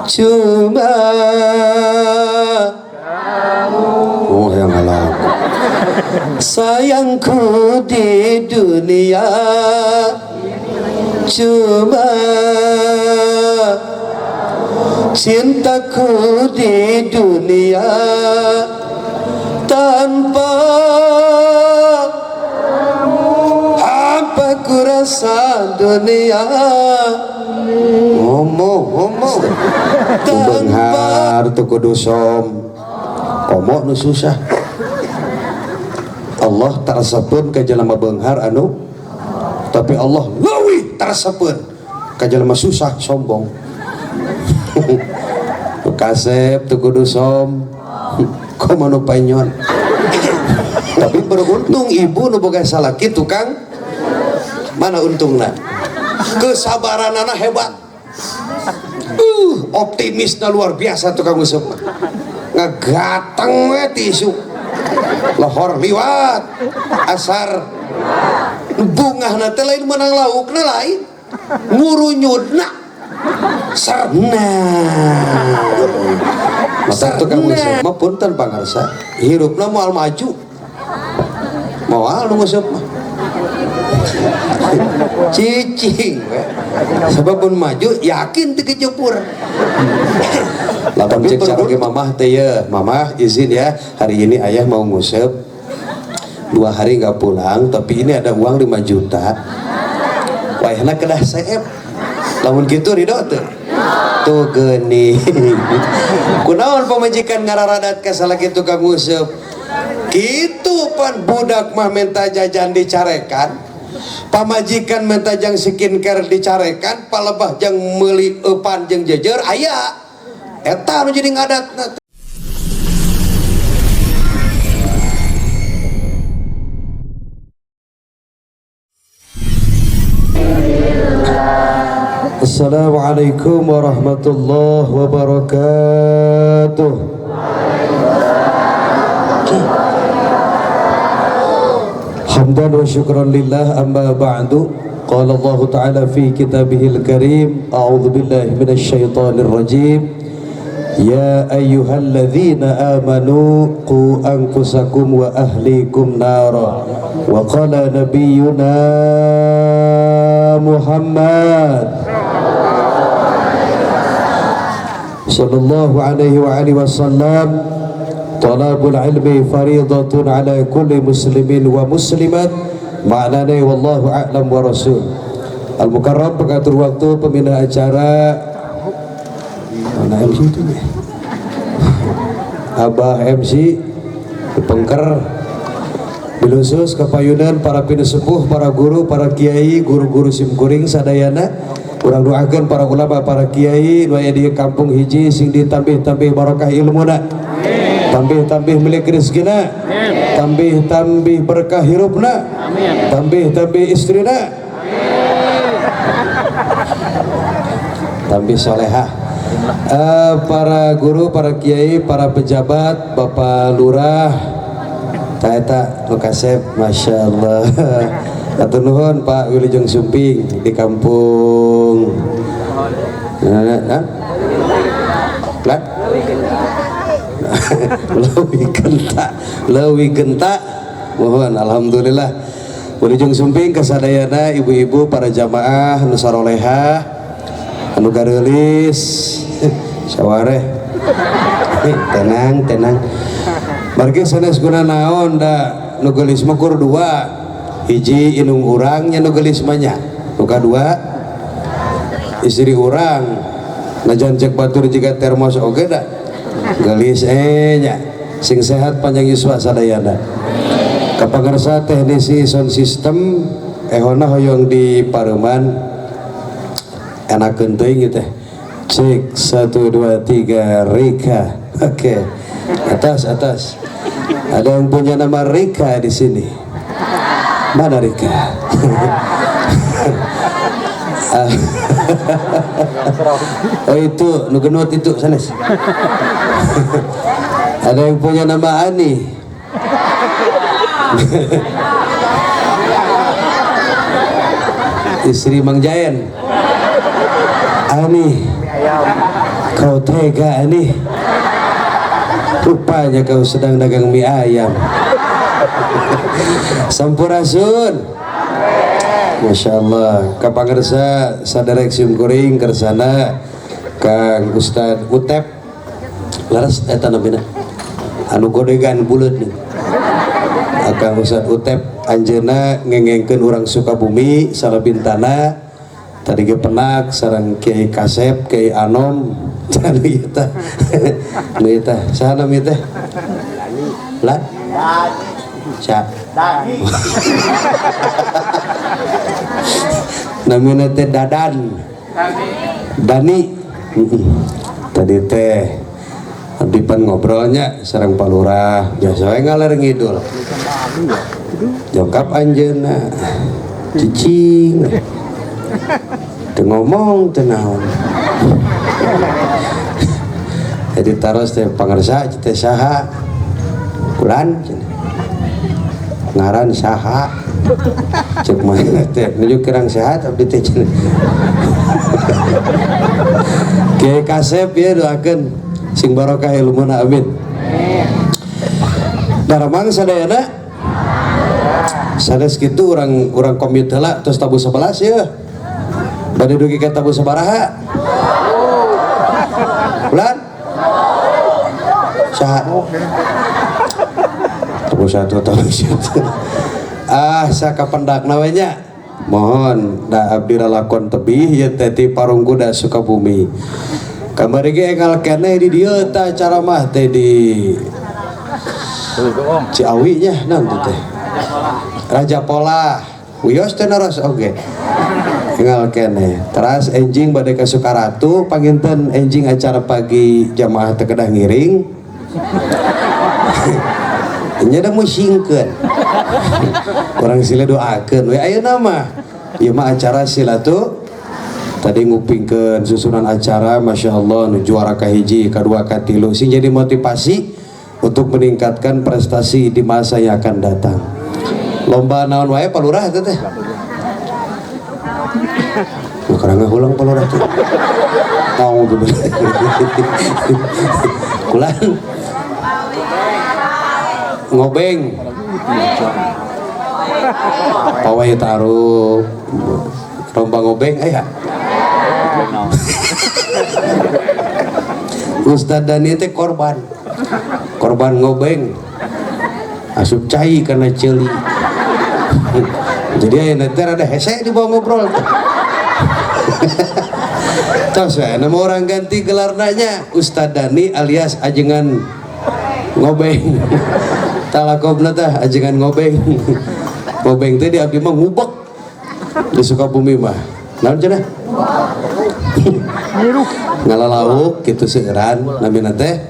cuma oh yang halang sayangku di dunia cuma cintaku di dunia tanpa apa ku rasa dunia ngomong benghar tu kudu som komo nu susah Allah tarsapun ka jalema benghar anu tapi Allah leuwih tarsapun ka jalema susah sombong kasep tu kudu som komo nu penyon tapi beruntung ibu nu boga salaki tukang mana untungna kesabaranana hebat optimisnya luar biasa tukang usep ngegateng we tisu lohor liwat asar bungahna teh lain menang laukna lain ngurunyudna sarna mata tukang usep mah punten pangarsa hirupna moal maju moal nu usep mah cicing sebab pun maju yakin teu kejepur lapan cek cara ke mamah teh ya mamah izin ya hari ini ayah mau ngusep 2 hari nggak pulang tapi ini ada uang 5 juta wayahna kedah seep lamun gitu ridho tuh geni kunaon pamajikan ngararadat ka salakitu ka ngusep kitu pan budak mah minta jajan dicarekan pamajikan minta jang skincare dicarekan palebah jang meuli eupan jeung jejer aya eta nu jadi ngadatna. Assalamualaikum warahmatullahi wabarakatuh. Hamdan wa syukran lillah amma ba'du. Qala Allah Ta'ala fi kitabihil karim a'udzu billahi minasy syaithanir rajim. Ya ayyuhalladzina amanu qu anfusakum wa ahlikum nara. Wa qala nabiyyuna Muhammad sallallahu alaihi wa alihi wasallam talabul ilmi faridatun ala kulli muslimin wa muslimat ma'nana wallahu a'lam wa rasul. Al-Mukarram pengatur waktu pembina acara mana MC itu ya Abah MC Pengker bilusus kapayunan para pinusepuh para guru para kiai guru-guru simkuring sadayana urang doakeun para ulama para kiai nu aya di kampung hiji sing ditambih-tambih barokah ilmuna tambih-tambih milik rezekina tambih-tambih berkah hirupna tambih-tambih istrina tambih solehah para guru para kiai para pejabat bapak lurah taeta nu kasep masyaallah atur nuhun Pak Wilujeng Sumping di kampung Leuwih Genta mohon alhamdulillah Wilujeng Sumping kasadayana ibu-ibu para jamaah nu sarolehah anu gareulis sawareh tenang margi sanes guna naon da nu geulis mah kur 2 hiji inung urangnya nu geulis mah nya nu kadua istri urang najan cek batur jiga termos oge da geulis nya sing sehat panjang yuswa sadayana kapangarsa teknisi sound system ehona hoyong di Pareuman enakeun teuing teh cek 1 2 3 Rika oke atas ada yang punya nama Rika di sini mana Rika oh itu nu genut itu sanes ada yang punya nama Ani istri Mang Jaen Ani Kau tega nih, rupanya kau sedang dagang mie ayam. Sampurasun. Masya Allah. Kapangersa sadarek simkuring kersana Kang Ustad Utep laras eta namina anu godegan buleut nih. Kang Ustad Utep anjeunna ngengengkeun urang Sukabumi salabintana tadi ge penak sareng Kiai Kasep, Kiai Anom, anu ieu tah. Nu ieu tah saha nama ieu teh? Lah? Sa. Namina teh Dadan. Dani. Tadi teh abdi pan ngobrolnya sareng Pak Lurah biasa we ngaler ngidul. Jongkap anjeunna cicing. Teu ngomong teu naon. Jadi taros teh pangarsa teh saha? Kulan ngaran saha? Cek mana teh nuju kirang sehat abdi teh cenah. Kiai Kasep ya doakeun sing barokah ilmuna amin. Daramang sadayana sanes kitu urang komit heula tos tabu 11 ya. Bade dugi ka tabu sabaraha? Bulan? Saha? Tabu 1 tabu 1. Sakapendakna we nya. Mohon da abdi lalakon tebih ieu teh ti Parung Kuda Sukabumi. Kamari ge enggal keneh di dieu tah acara mah teh di Ciawi nya naon teh? Raja Pola. Wios teh naros oge. Enggal keneh. Teras enjing bade ka Sukaratu panginten enjing acara pagi jamaah teu kedah ngiring. Nya da musingkeun. Orang sila doakeun we ayeuna mah ieu mah acara silatu tadi ngupingkeun susunan acara Masya Allah nu juara kahiji kadua katilu sing jadi motivasi untuk meningkatkan prestasi di masa yang akan datang. Lomba naon wae Pak Lurah teh teh karang ulang Pak Lurah teh mau gitu kulan ngobeng pawai taruh lomba ngobeng aya. Ustad Dani teh korban ngobeng asup cai karena celi. Jadi ayeuna teh rada hese di bawah ngobrol. Tos we nama orang ganti gelarna nya Ustad Dani alias ajengan ngobeng. Talakobna tah ajengan ngobeng. Ngobeng teh di abdi mah ngubek di Sukabumi mah naon cenah ngalalauk kitu seueuran namina teh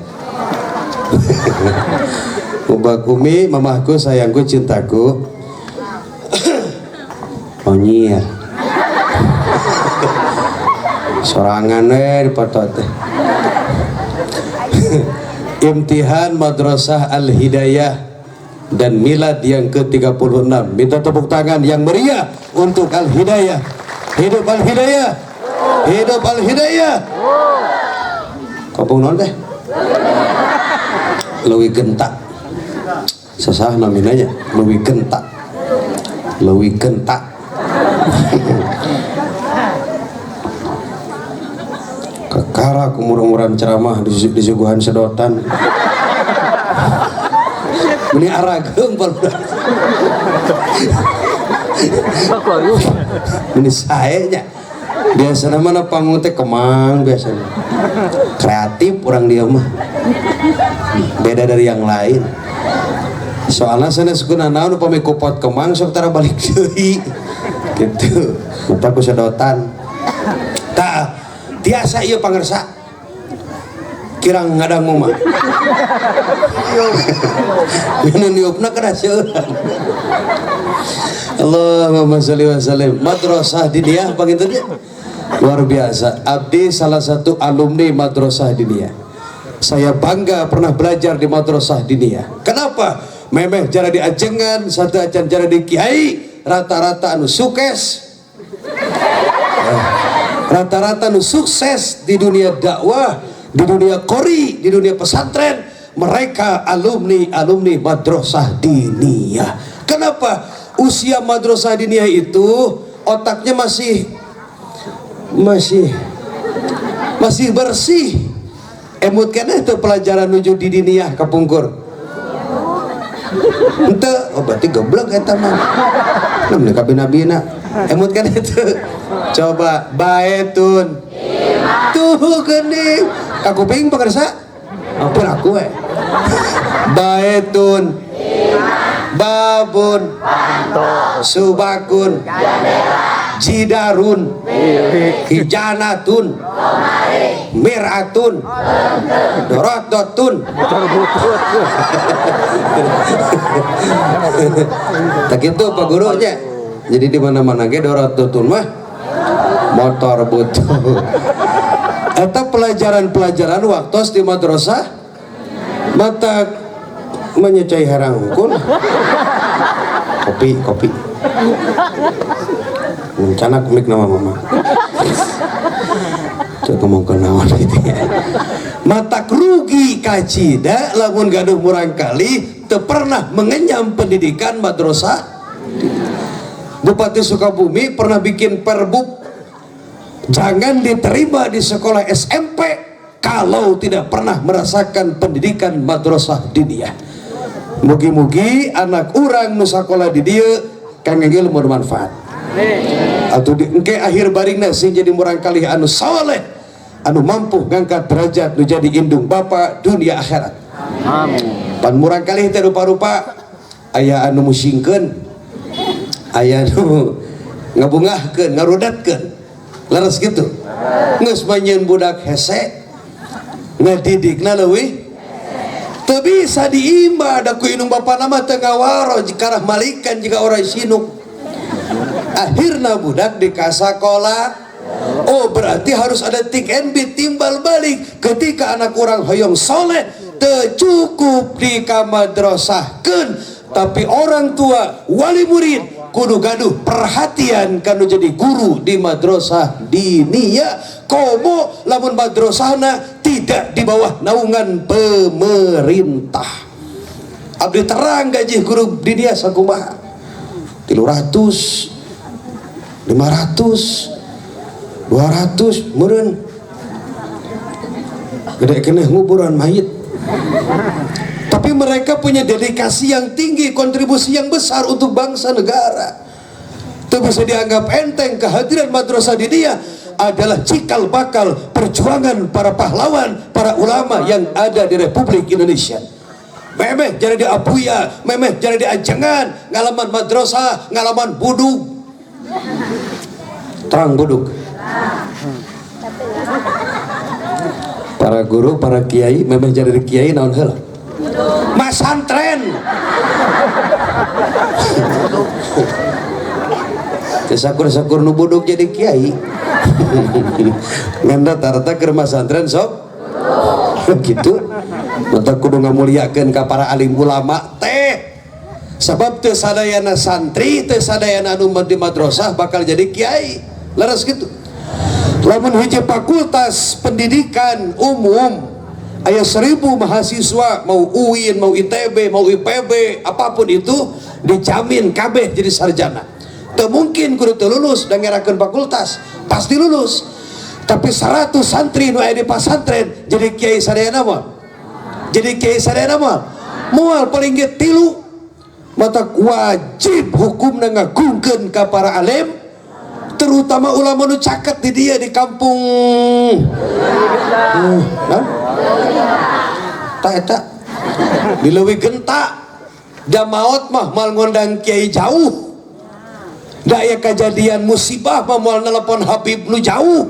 ngubek umi mamahku sayangku cintaku onyir sorangan we dipoto teh. Imtihan Madrasah Al-Hidayah dan milad yang ke-36. Minta tepuk tangan yang meriah untuk Al-Hidayah. Hidup Al-Hidayah. Hidup Al-Hidayah. Kopong naon teh? Leuwih gentak. Sasah naminanya leuwih gentak. Leuwih gentak. Kekara kumurang-murang ceramah di suguhan sedotan. Ini aragem ini saya biasanya mana panggung teh kemang biasanya kreatif orang dia mah beda dari yang lain soalnya sana sekuna naon upami kupot kemang sok tara balik deui gitu mata ku sedotan tah tiasa ieu pangersa kirang ngadangu mah ini niupna kada seueuran. Allahumma sholli wa sallim. Madrasah Diniyah panginten luar biasa. Abdi salah satu alumni Madrasah Diniyah. Saya bangga pernah belajar di Madrasah Diniyah. Kenapa? Memeh jara di ajengan, satu acan jara di kiai, rata-rata anu sukses. Rata-rata anu sukses di dunia dakwah di dunia qori, di dunia pesantren, mereka alumni madrasah diniyah. Kenapa? Usia madrasah diniyah itu otaknya masih bersih. Emut kena itu pelajaran nuju di diniyah kapungkur. Ente, oh berarti goblok eta mah. Namanya kabina-bina. Emut kena itu. Coba baetun. Tuh geuning. Kakuping pangarsa? Ampun aku baetun. Babun. Subakun. Jidarun. Hijanatun. Miratun. Dorototun. Tak gitu Pak Gurunya. Jadi di mana-mana ge dorototun mah motor butuh. Eta pelajaran-pelajaran waktu di madrasah mata menyecai herangkun. Kopi. Canak mik nama mama. Coba ngomong ke naon gitu ya. Matak rugi kacida lamun gaduh murang kali teu pernah mengenyam pendidikan madrasah. Bupati Sukabumi pernah bikin perbuk jangan diterima di sekolah SMP kalau tidak pernah merasakan pendidikan madrasah diniyah. Mugi-mugi anak urang nu sakola di dieu kangge ilmu bermanfaat. Atau di engke akhir baringna sing jadi murang kalih anu saleh, anu mampu ngangkat derajat nu jadi indung bapa dunia akhirat. Amin. Pan murang kalih teh rupa-rupa aya anu musingkeun, aya anu ngabungahkeun, ngarudatkeun. Laras gitu. Geus manyeun budak hese ngadidikna leuwih teu bisa diimba da ku indung bapa nama teu ngawaro jikarah malikan jika orang sinuk. Akhirna budak dikasakola. Oh berarti harus ada tik and beat timbal balik ketika anak orang hoyong soleh teu cukup di kamadrasahkeun tapi orang tua wali murid kudu gaduh perhatian kanu jadi guru di madrasah diniyah. Komo lamun madrasahna tidak di bawah naungan pemerintah. Abdi terang gaji guru diniyah sakumaha 300 500 200 meureun gede keneh nguburan mayit. Tapi mereka punya dedikasi yang tinggi, kontribusi yang besar untuk bangsa negara. Itu bisa dianggap enteng. Kehadiran madrasah diniyah adalah cikal bakal perjuangan para pahlawan, para ulama yang ada di Republik Indonesia. Memeh jadi di Apuya, memeh jadi di Ajengan, ngalaman madrasah, ngalaman buduk. Terang buduk. Para guru, para kiai, memeh jadi di kiai naon heula? Masantren. Sakur-sakur nu buduk jadi kiai. Nganda tarata keur masantren sok. Gitu. Mata kudu ngamuliakeun ka para alim ulama teh. Sebab teu sadayana santri, teu sadayana anu di madrasah bakal jadi kiai. Laras gitu. Lamun hiji fakultas pendidikan umum aya 1000 mahasiswa, mau UIN, mau ITB, mau IPB, apapun itu dijamin kabeh jadi sarjana. Teu mungkin kudu teu lulus dan ngerakeun fakultas, pasti lulus. Tapi 100 santri nu aya di pasantren jadi kiai sadayana moal. Jadi kiai sadayana moal paling ge 3. Mata wajib hukumna ngagungkeun ka para alim, terutama ulama nu caket di dia di kampung. Tak di leuwih genta jamaot mah mal ngondang kiai jauh. Da aya kejadian musibah mah moal nelpon Habib nu jauh.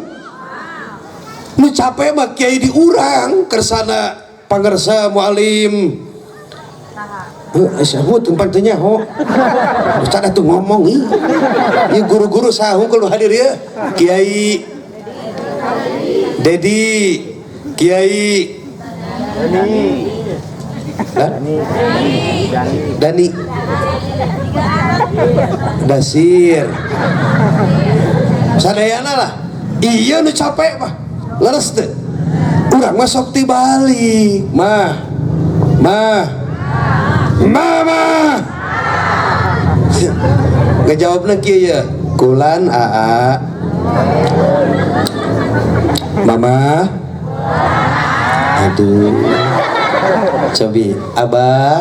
Nu capek mah kiai di urang kersana pangersa mualim. Sahut tempat tanya ho. Ustaz atuh ngomong ieu. Ieu guru-guru saha hungkul hadir ya. Kiai Dedi, Kiai Dani Dasir sadayana lah. Iya nu capek mah leres teh urang mah sok tibalik mah ngejawabna kieu ya kulan aa mama aduh cobi abah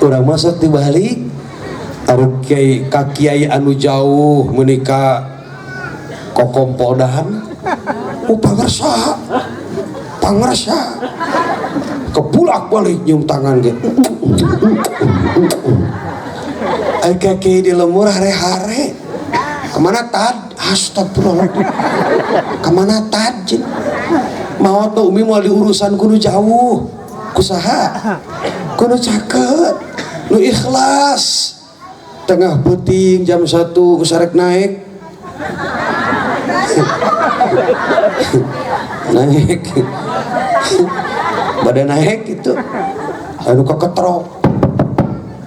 urang mah sok tibalik arep kiai anu jauh menika kokompodan pangersa kepulak balik nyium tangan ge ai kiai di lemur hare-hare kemana tad astagfirullahaladzim kemana tad maot nu umi mau diurusan kudu jauh kusaha kudu caket nu ikhlas tengah puting jam 1 usarek naik naik badan naik gitu anu keketrok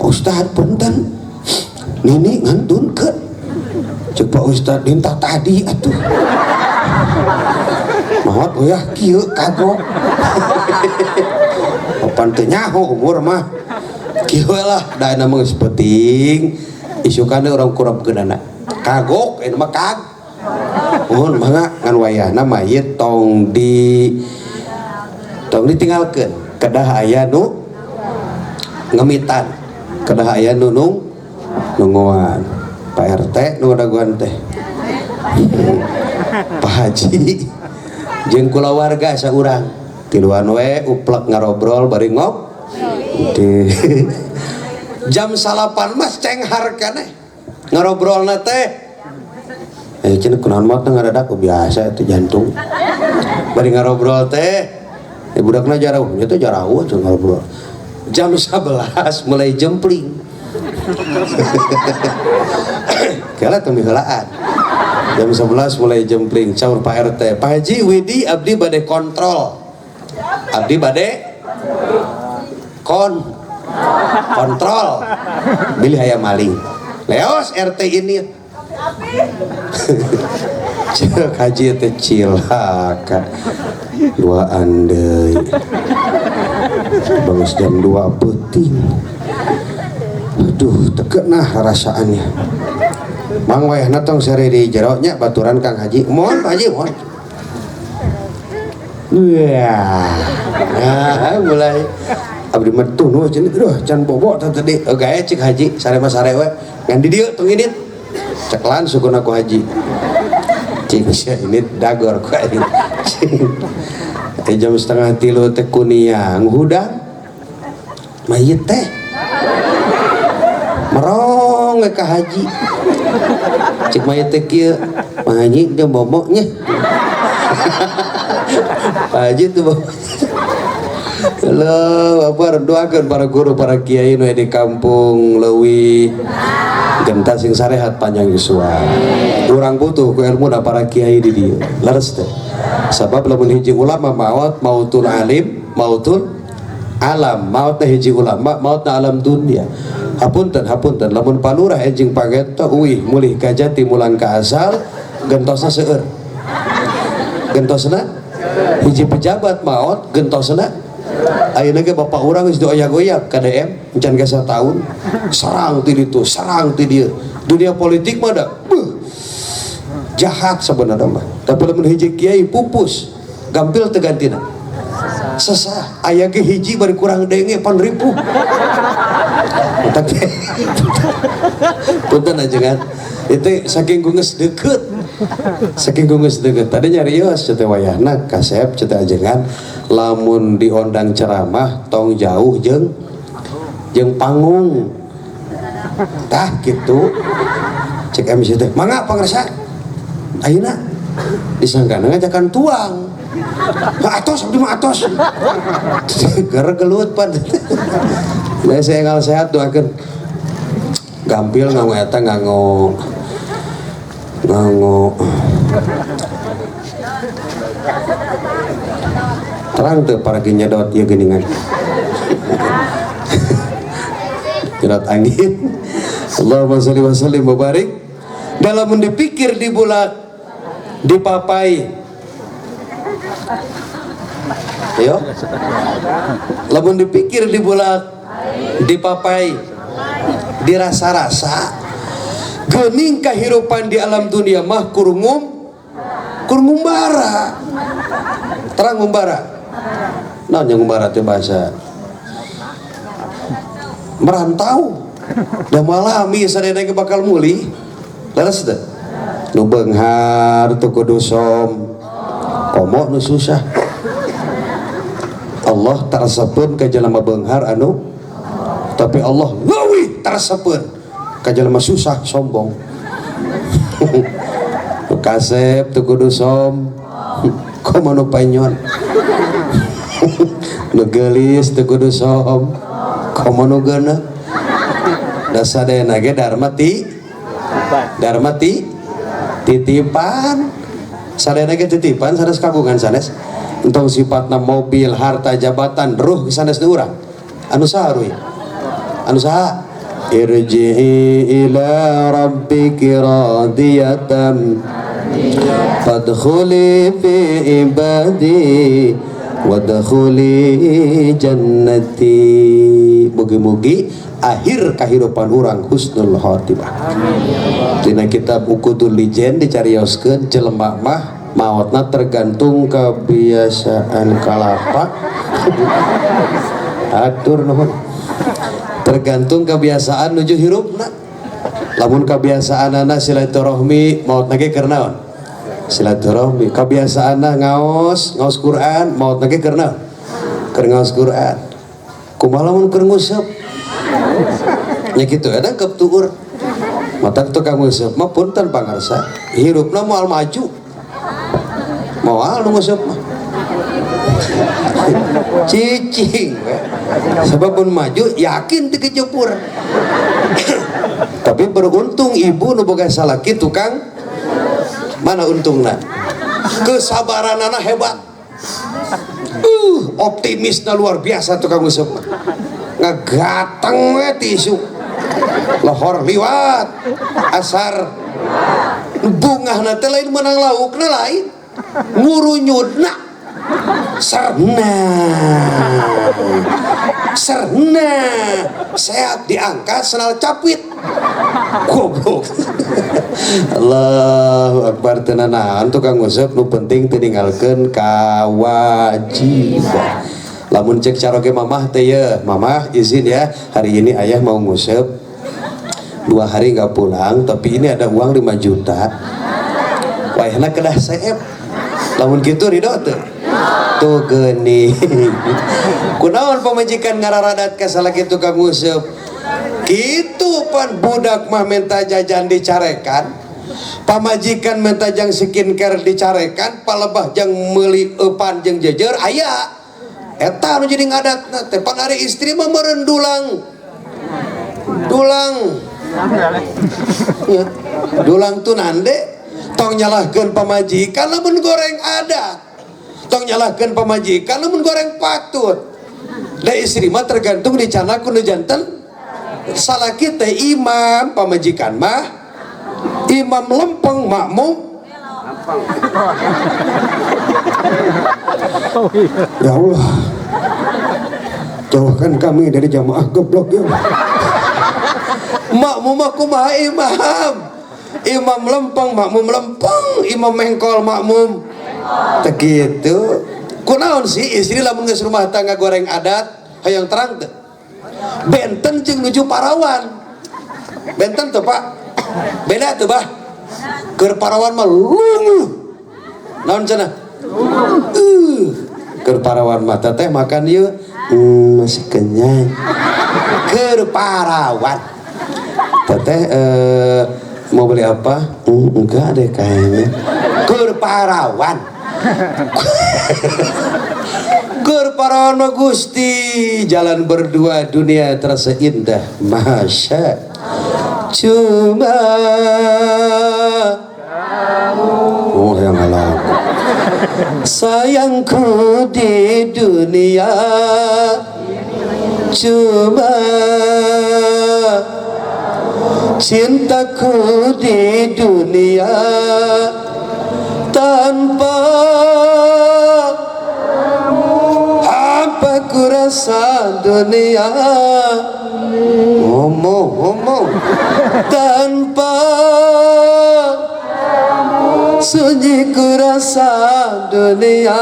Ustad punten nini ngantun ke coba Ustad minta tadi atuh mahot ya kieu kagok papan teu nyaho umur mah kieu lah da na mah penting isukan orang kurang kenana kagok ini mah kag mohon mangga ngan wayahna mayit tong ditinggalkeun kedah aya nu ngemitan kedah aya nu nunguan Pak RT nu daguan teh Pak Haji jeung kulawarga saurang tiluan we uplek ngarobrol bari ngop jam 8 mas cenghar keneh ngarobrolna teh cenah kunaon mah teh ngadadak biasa itu jantung bari ngarobrol teh budakna jarauh nya teh jarauh atuh ngarobrol jam 11 mulai jempling kala teu miheulaan jam 11 mulai jempling caur Pak RT Pak Haji Widi abdi bade kontrol abdi bade kontrol bilih aya maling leos RT ini cek haji teh cilaka duaan deui bangus jam 2 peuting aduh tegeunah rasaannya mang wayahna tong sare di jero nya baturan Kang Haji mohon Pak Haji mohon nah mulai abdi mah tuh nu can bobo tadi gawe cek Haji sare mah sare we ngan di dieu tong ini ceklan sukun aku Haji cing sia ini dagor ku ini jam 2:30 teh kuniang hudang mayit teh merong ka Haji cik mayit teh kieu Pak Haji jeung boboknya Pak Haji tuh bobo halo Bapak doakeun para guru para kiai nu di kampung leuwih genta sing sarehat panjang yuswa urang butuh ku ilmu da para kiai di dieu leres teh sabab lamun hiji ulama mautul alim mautul alam maut teh hiji ulama mautna alam dunia hapunten lamun palurah enjing pageta uih mulih ka jati mulang ka asal gentosna seueur gentosna hiji pejabat maut gentosna ayeuna ge bapak urang geus dioyak-oyak ka DM encan ge sataun sarang ti ditu sarang ti dieu dunia politik mah da jahat sebenarnya mah tapi lamun hiji kiai pupus gampil teu gantina sesah aya ge hiji bari kurang denge pan ribu tapi punten ajengan itu saking geus deukeut tadi nyarios ceute wayahna kasep ceute ajengan lamun diondang ceramah tong jauh jeung panggung tah gitu cek MC teh mangga pangresa ayeuna disangkana ngajakan tuang atos abdi mah atos gara gelut pan nah saya enggal sehat doakeun gampil nganggo eta nganggo terang tuh para nyedot ya geningan nyedot angin Allahumma sholli wa sallim wa barik dalam dipikir di bulan dipapai. Yo, lamun dipikir dibulak, dipapai, dirasa-rasa, geuning kahirupan di alam dunia mah ngumbara. Terang ngumbara. Naon yang ngumbara teh bahasa merantau. Da malami sadaya ge bakal muli. Leres teh. Nu beunghar teu kudu som. Komo nu susah. Allah tarsapeun ka jalma beunghar anu tapi Allah leuwih tarsapeun ka jalma susah sombong. Nu kasep teu kudu som. Komo nu penyon. Nu geulis teu kudu som. Komo nu geuneuh. Da sadayana ge dharma titipan. Sadayana ge titipan sanes kagungan sanes. Entong sifatna mobil, harta, jabatan, ruh sanes nu urang. Anu saha ruy? Anu saha? Irji'i ila rabbiki radiyatan fadkhuli fi ibadi wadkhuli jannati. Mugi-mugi akhir kehidupan orang husnul khotimah. Dina kitab Ukudul Lijen dicarioskeun jelema mah maotna tergantung kebiasaan kalapa. Atur nuhun. Tergantung kebiasaan nuju hirupna. Lamun kebiasaanana silaturahmi maotna ge keur naon? Silaturahmi. Kebiasaanna ngaos Quran, maotna ge keur naon? Keur ngaos Quran. Kumaha lamun keur nguseup? Ya gitu ada keptuur. Mata tukang nguseup mah punten pangarsa. Hirupna moal maju. Moal nu nguseup mah. Cicing we. Sebab mun maju yakin teu kejepur. Tapi beruntung ibu nu boga salaki tukang mana untungna? Kesabaranana hebat. Optimisna luar biasa tukang nguseup mah. Ngagateng we tisu. Lohor liwat. Asar bungahna teh lain menang laukna lain. Ngurunyudna serna sehat diangkat senal capit goblok. Allahu Akbar. Tenanan tukang nguseup nu penting teu ninggalkeun kawajiban. Lamun cek caroge mamah teh ya, mamah izin ya, hari ini ayah mau nguseup 2 hari nggak pulang, tapi ini ada uang 5 juta. Wayahna kedah seep. Lamun kitu ridho teu? Tuh geuning. Kunaon pamajikan ngararadat ka salaki tukang nguseup? Kitu pan budak mah menta jajan dicarekan. Pamajikan menta jang skincare dicarekan, palebah jang meuli eupan jeung jejer aya. Eta nu jadi ngadatna teh pan ari istri mah meureun dulang. Ya, dulang tu nande tong nyalahkeun pamajikan lamun goreng adat. Tong nyalahkeun pamajikan lamun goreng patut. Da istri mah tergantung dicana ku nu janten. Salaki teh imam pamajikan mah imam lempeng makmum. Ya Allah, jauhkan kami dari jamaah goblok ya. Makmum aku mah imam lempeng makmum lempeng, imam mengkol makmum teh kitu. Kunaon sih istri lamun geus rumah tangga goreng adat hayang terang teh benten jeung nuju parawan. Benten tuh Pak beda tuh bah. Keur parawan mah lunguh naon cenah keur parawan mah teh makan ieu masih kenyang. Keur parawan teteh mau beli apa? Enggak deh kayaknya. Keur parawan. Keur parawan mah Gusti, jalan berdua dunia terasa indah. Masya cuma oh yang lagu sayangku di dunia cuma cintaku di dunia dunia. Ngomong tanpa sunyi ku rasa dunia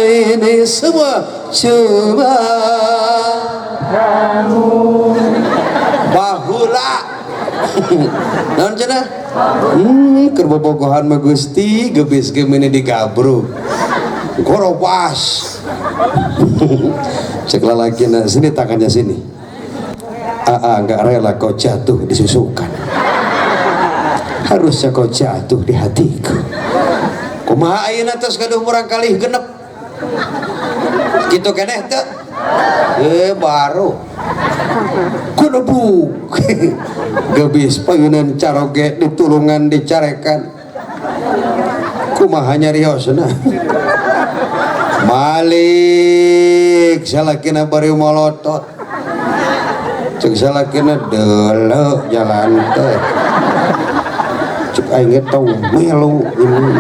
ini semua cuma bahula. Naon cenah? Keur bobogohan mah Gusti geus gemene digabruk. Gorowas. Cek lalakina sini tangannya sini. Enggak rela kau jatuh disusukan. Harusnya kau jatuh di hatiku. Kumaha ayeuna tos gaduh murang kalih genep. Kitu keneh teu? Baru. Kunebuk. Gebis payunan caroge ditulungan dicarekan. Kumaha nyariosna? Malik salakina bari molotot. Cek salakina deuleu jalan teh. Cek aing tau melu ini.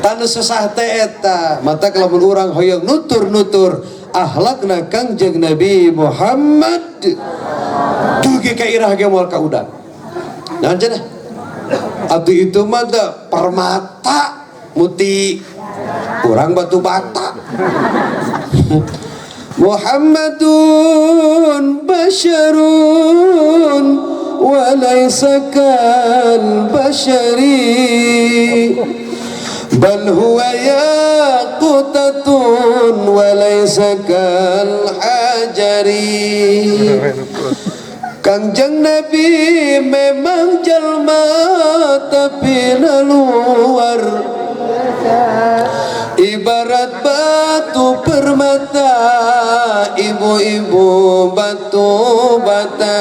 Tanu sesah teh eta, mata lamun urang hoyong nutur-nutur akhlakna Kangjeng Nabi Muhammad. Dugi ka irah ge moal ka udan. Naon cenah? Atuh itu mah permata muti urang batu bata. Muhammadun basyarun wa laysa kal basyari bal huwa yaqutatun wa laysa kal hajari. Kangjeng Nabi memang jalma tapi naluar, ibarat batu permata, ibu-ibu batu bata,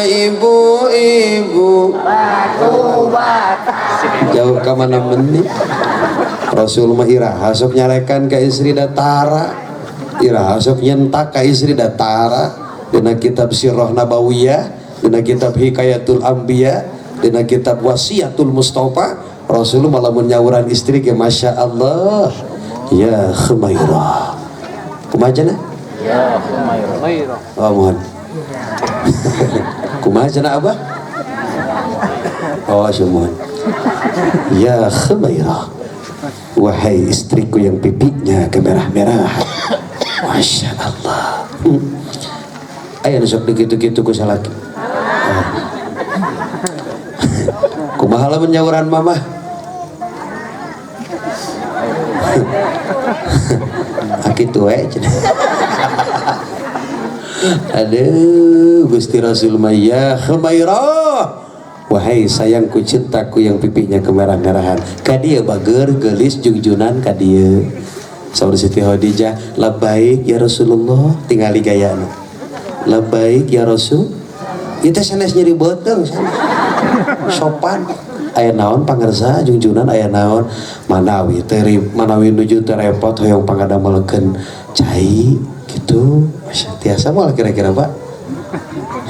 ibu-ibu batu bata. Jauh ke mana menit? Rasul mah iraha sok nyarekan ke istri datara, iraha sok nyentak ke istri datara. Dina kitab Sirah Nabawiyah, dina kitab Hikayatul Anbiya, dina kitab Wasiatul Mustafa, Rasulullah malah menyawuran istri ke Masya Allah, ya Khumairah. Kumaha cenah? Ya Khumairah. Oh mohon. Kumaha cenah Abah? Oh mohon. Ya Khumairah, wahai istriku yang pipinya kemerah-merahan. Masya Allah. Ayo sok dikitu-kitu ku salaki. Kumaha lamun nyawuran mama? Akitu we cenah. Aduh, Gusti Rasul ya Khumairah, wahai sayangku cintaku yang pipinya kemerah-merahan. Ka dieu bager geulis jungjunan ka dieu. Saur Siti Khadijah, labbaik ya Rasulullah, tingali gayana. Labbaik ya Rasul. Kita sanes nyeri beuteung sopan. Aya naon pangarsa junjunan, aya naon manawi teri manawi nuju teh repot hoyong pangadamelkeun cai gitu. Masya tiasa moal kira-kira Pak.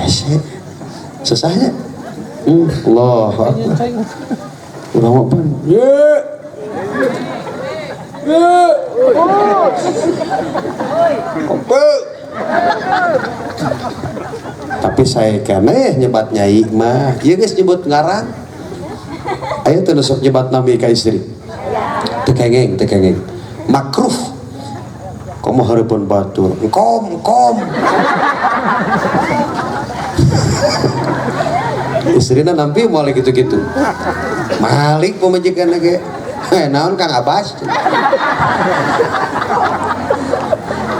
Hese susahnya. Allahu Akbar. Urang apa? Ye. Ye. Oke. Tapi saya keneh nyebat nyai mah ieu geus nyebut ngarang. Ayo teu sok nyebat nami ka istri. Teu kengeng makruh. Komo hareupeun batur kom istrina nampi moal gitu-gitu. Malik pamajikan ge naon Kang Abbas.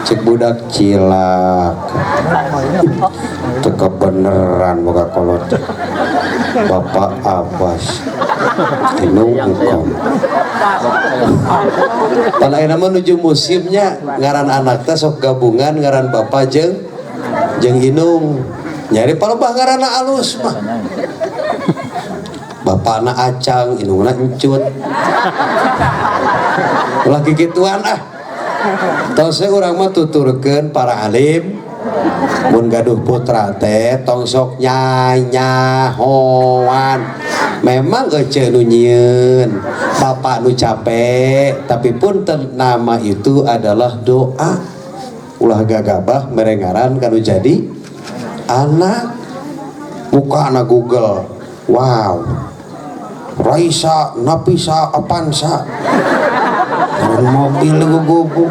Cek budak cilak teka beneran muka kolot Bapak Abbas inung engkau pan ayeuna mah nuju musimnya ngaran anak teh sok gabungan ngaran Bapak jeung inung nyari palebah ngaranna alus mah bapana acang inungna encut ulah gigituan tos urang mah tuturkeun para alim mun gaduh putra teh tong sok nyanyahoan. Memang ece nu nyieun bapak nu capek tapi punten nama itu adalah doa. ulah gagabah merengaran kanu jadi anak muka anak Google wow Raisa Napisa Apansa mobil gugup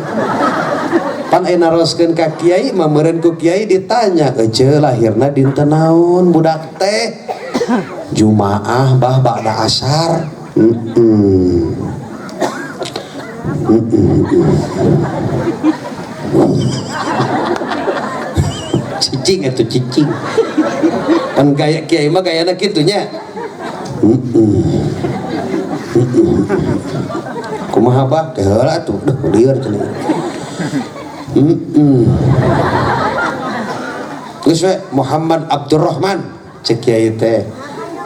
pan naroskeun ka kiai mameureun ku kiai ditanya ece lahirna dinten naon budak teh Jumaah bah ba'da asar cicing atau cicing kan gaya kiai mah gayana kitunya kumaha bah heula tuh dah lieur cenah geus we Muhammad Abdurrahman cek kiai teh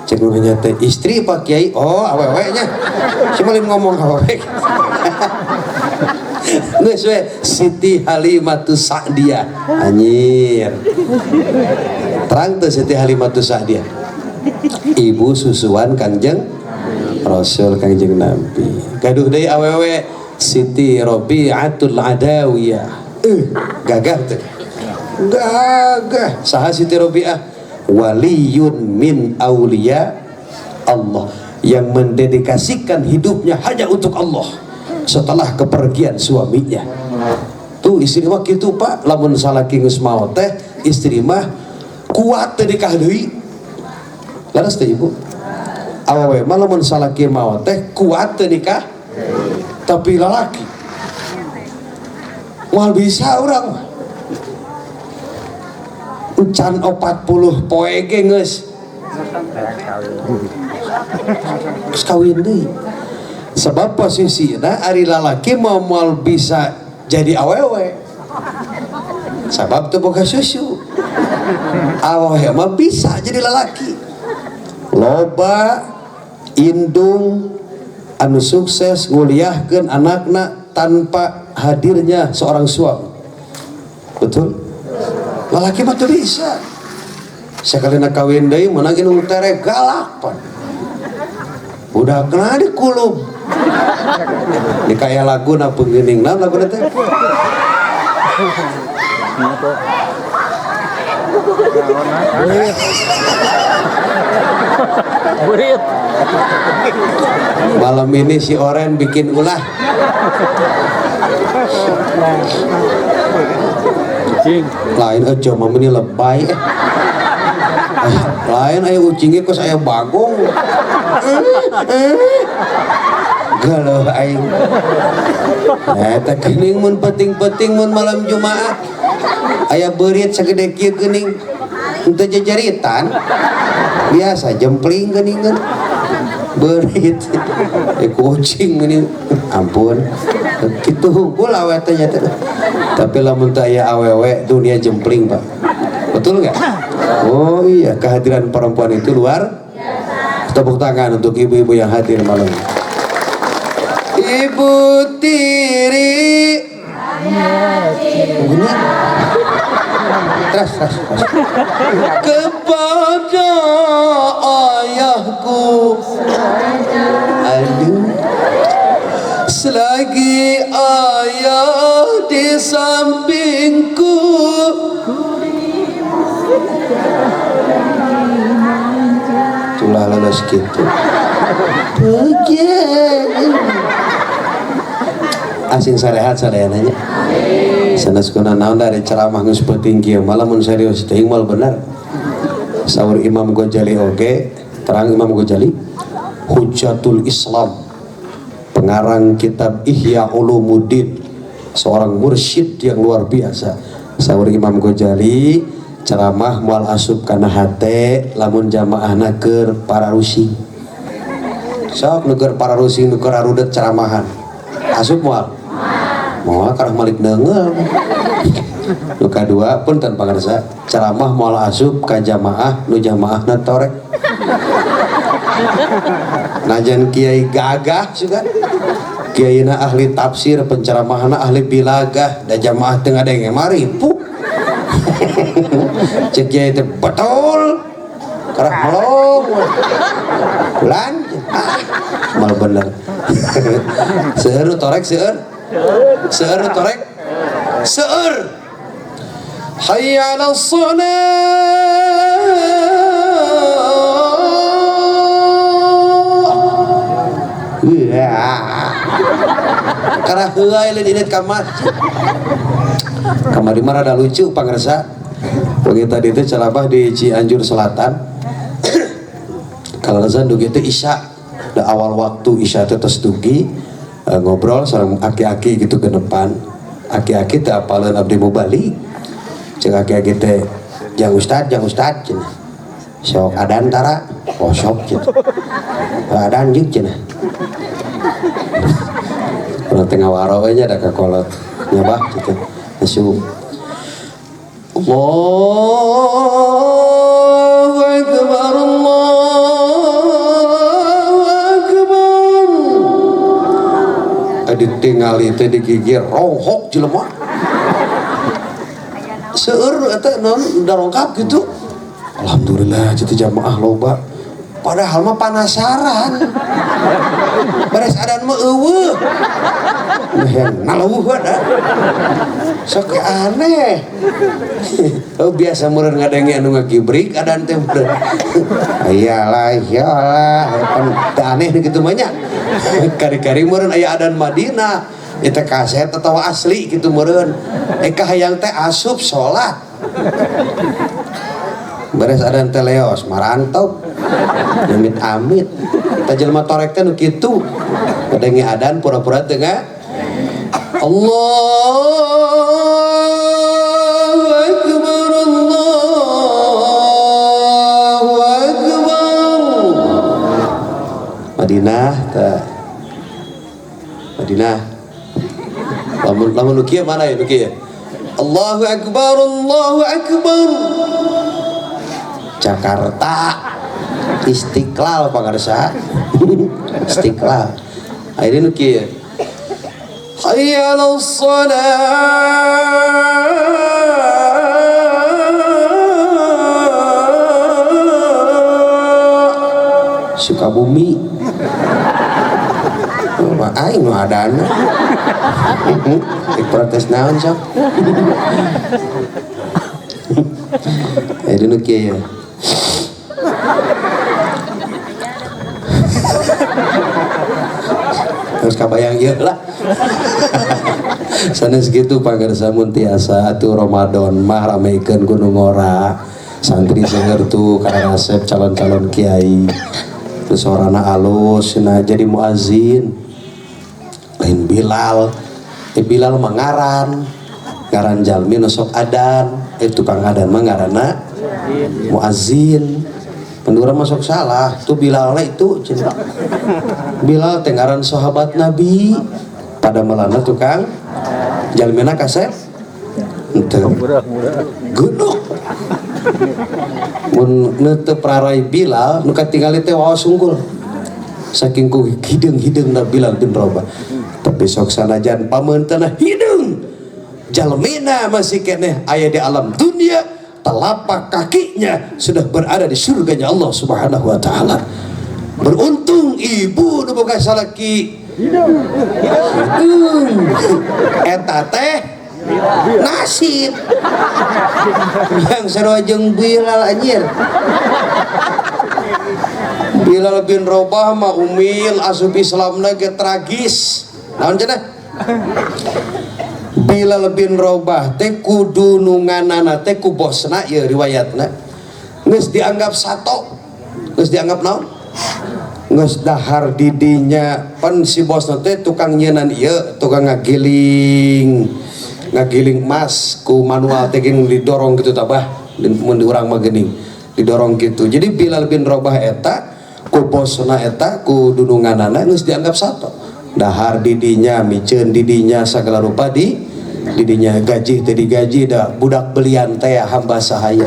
cek nuhnya teh istri pak kiai oh awewe nya simalin ngomong awewe geus we Siti Halimatus Sa'diyah anjir terang tuh Siti Halimatus Sa'diyah ibu susuan Kangjeng Rasul Kangjeng Nabi gaduh deui awewe Siti Rabi'atul Adawiyah gagah tuh gagah saha Siti Rabi'ah waliyun min auliya Allah yang mendedikasikan hidupnya hanya untuk Allah setelah kepergian suaminya tuh istri mah kitu Pak lamun salaki geus maot teh istri mah kuat teh nikah deui laras teh ibu awewe mah lamun salaki maot teh kuat teh nikah tapi lalaki moal bisa urang mah encan 40 poe ge geus kawin deui sebab posisina ari lalaki moal bisa jadi awewe sebab teu boga susu awewe mah bisa jadi lalaki loba indung anu sukses nguliahkeun anakna tanpa hadirnya seorang suami betul lalaki mah teu bisa sakalina kawin deui meunang indung tere galak pan budakna dikulub ini kayak lagu na penggeuning naon lagu teh burit malam ini si Oren bikin ulah lain aja mama ini lebay lain aya ucingnya kos aya bagong galau aing eta geuning mun penting-penting mun malam Jumaah aya beurit sagede kieu geuning henteu jajaritan biasa jempling geuningan beurit kucing geuning ampun kitu hungkul awet teh nya tapi lamun teu aya awewe dunia jempling Pak betul enggak oh iya kehadiran perempuan itu luar tepuk tangan untuk ibu-ibu yang hadir malam ini Ibu tiri terus kepada ayahku aduh selagi ayah di sampingku itulah lalas gitu asing sarehat sarehananya sanes kuna naon dari ceramah geus peuting kieu malah mun serius teuing mal bener saur Imam Ghazali oge terang Imam Ghazali Hujjatul Islam pengarang kitab Ihya Ulumuddin seorang mursyid yang luar biasa saur Imam Ghazali ceramah moal asup kana hate lamun jamaahna keur para rusing sok nuker para rusing nuker arudet ceramahan asup moal moal karah malik deungel nu kadua pun tanpa ngarasa ceramah moal asup ka jamaah nu jamaahna torek najan kiai gagah juga kiaina ahli tafsir penceramahna ahli bilagah da jamaah teu ngadenge maripu cek kiai teh betul karah melong bulan mal bener seueur torek seueur torek seueur hayya 'alas shalah. Karena heulai lain init kamar. Kamari mah rada lucu pangarsa. Begitu tadi teh ceramah di Cianjur Selatan. Kalau azan dugi teh Isya. Da awal waktu Isya teh tos dugi ngobrol sareng aki-aki gitu ke depan. Aki-aki teh apaleun abdi mau balik. Ceuk aki-aki teh jang ustad cenah. Sok adan tara. Oh sok cenah. Adan jeung cenah. Kalau tengah warawanya ada kekolot nyabah gitu masuk Allahu Akbar Allahu Akbar adik tinggal itu digigir rohok jelema seueur eta non darongkap gitu alhamdulillah jadi jamaah loba padahal mah penasaran beres adan mah eueuh naleuh ada sok aneh oh biasa meureun ngadenge anu ngagibrik adan teh iyalah kan aneh kitu mah nya kari-kari meureun aya adan Madinah eta kaset atawa asli kitu meureun hayang teh asup salat beres adan teh leos marantau amit-amit jelema torek teh nu kitu ngadenge adan pura-pura teu Allahu Akbar Allahu Akbar Madinah teh Madinah lamun nu kieu mana ya nu kieu Allahu Akbar Allahu Akbar Jakarta Istiqlal pangarsa Istiqlal ayeuna nu kieu hayya 'alas shalah Sukabumi mah aing nu adana protes naon sok ayeuna nu kieu harus kabayang ieu lah sanes gitu pangarsa mun tiasa atuh Ramadan mah rameikeun Gunung Ora santri seuneur tuh kana resep calon-calon kiai terus orana alus cenah jadi muazin lain Bilal Bilal mah ngaran jalmi nu sok adan tukang adan mah ngaranna muazin pendura masuk salah tuh Bilal itu cinta Bilal tenggaran sahabat Nabi pada melana tukang jalmina kasep ente gunung mun nete prarai Bilal nu katingali teh waos unggul saking ku hideung na Bilal bin Rabah tapi sok sanajan pameunteuna hideung jalmina masih keneh aya di alam dunia telapak kakinya sudah berada di surganya Allah Subhanahu wa taala. Beruntung ibu nu boga salaki eta teh nasib yang sarua jeung Bilal anjir. Bilal bin Rabah mah umil asup Islamna ge tragis. Naon cenah? Bilal bin Rabah teh kudu nunganana teh ku bosna ieu riwayatna geus dianggap sato geus dianggap naon geus dahar didinya pan si bosna teh tukang nyeunan ieu tukang ngagiling emas ku manual teh geuning didorong kitu tabah mun urang mah geuning didorong kitu jadi Bilal bin Rabah eta ku bosna eta kudu nunganana geus dianggap sato dahar didinya miceun didinya sagala rupa didinya gaji teh digaji da budak belian teh hamba sahaya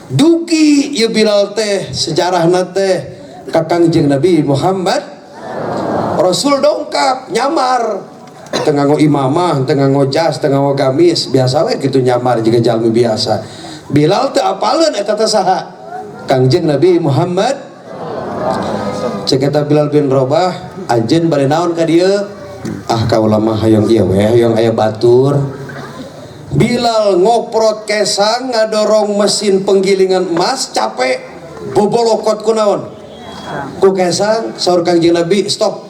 dugi ieu Bilal teh sejarahna teh ka Kangjeng Nabi Muhammad Rasul dongkap nyamar teu nganggo imamah teu nganggo jas teu nganggo gamis biasa we kitu nyamar jiga jalmi biasa Bilal teu apaleun eta teh saha Kangjeng Nabi Muhammad cek eta Bilal bin Rabah anjeun bari naon ka dieu ah kaula mah hayang ieu we hayang aya batur Bilal ngoprot kesang ngadorong mesin penggilingan emas capek bobolokot ku naon ku kesang. Saur Kangjeng Nabi stop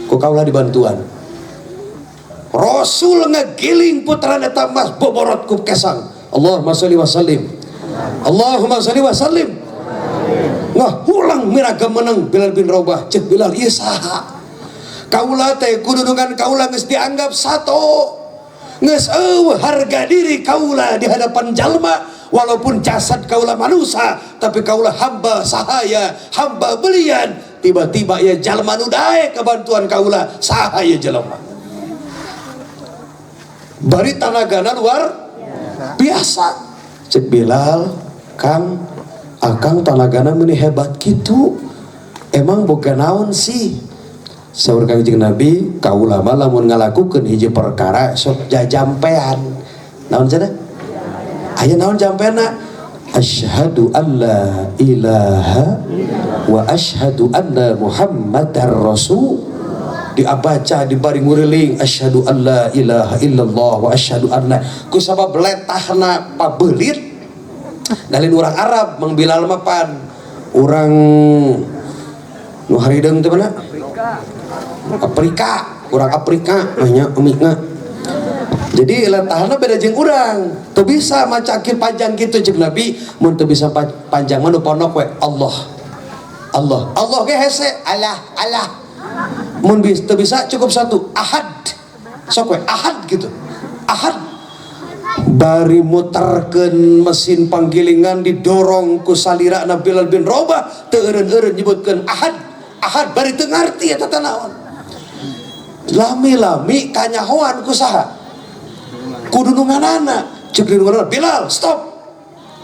ku kaulah dibantuan. Rasul ngegiling putra eta emas boborot ku kesang. Allahumma sholli wa sallim, Allahumma sholli wa sallim. Ngah ulang miraga menang Bilal bin Rabah. Cek Bilal ieu saha? Kaula teh kudu dengan kaula geus dianggap sato. Geus eueuh harga diri kaula di hadapan jalma, walaupun jasad kaula manusia tapi kaula hamba sahaya, hamba belian. Tiba-tiba ya jalma nu dae kebantuan kaula sahaya jalma. Bari tanagana luar biasa. Cek Bilal, Kang, akang tanagana meuni hebat kitu. Emang boga naon sih? Saur Kangjeng Nabi, kaula mah lamun ngalakukeun hiji perkara sok jajampean. Naon cenah? Aya naon jampena? Asyhadu an la ilaha wa asyhadu anna Muhammadar Rasul. Diabaca dibari nguriling asyhadu an la ilaha illallah wa asyhadu anna, kusabab letahna pabelit dalin urang Arab Mang Bilal mah pan urang nu harideung teh mana? Afrika, urang Afrika nya umikna. Jadi letahna beda jeung urang. Teu bisa macakeun panjang kitu jeung Nabi, mun teu bisa panjang mah nu pondok we Allah. Allah, Allah ge hese, Allah, Allah. Mun teu bisa cukup satu, Ahad. Sok we Ahad gitu. Ahad. Bari muterkeun mesin panggilingan didorong ku salirana Bilal bin Rabah, teu eureun-eureun nyebutkeun Ahad. Ahad bari teu ngarti eta teh naon. Lami-lami kanyahoan ku saha? Kudu nu nganana. Ceuk di nganana Bilal, stop.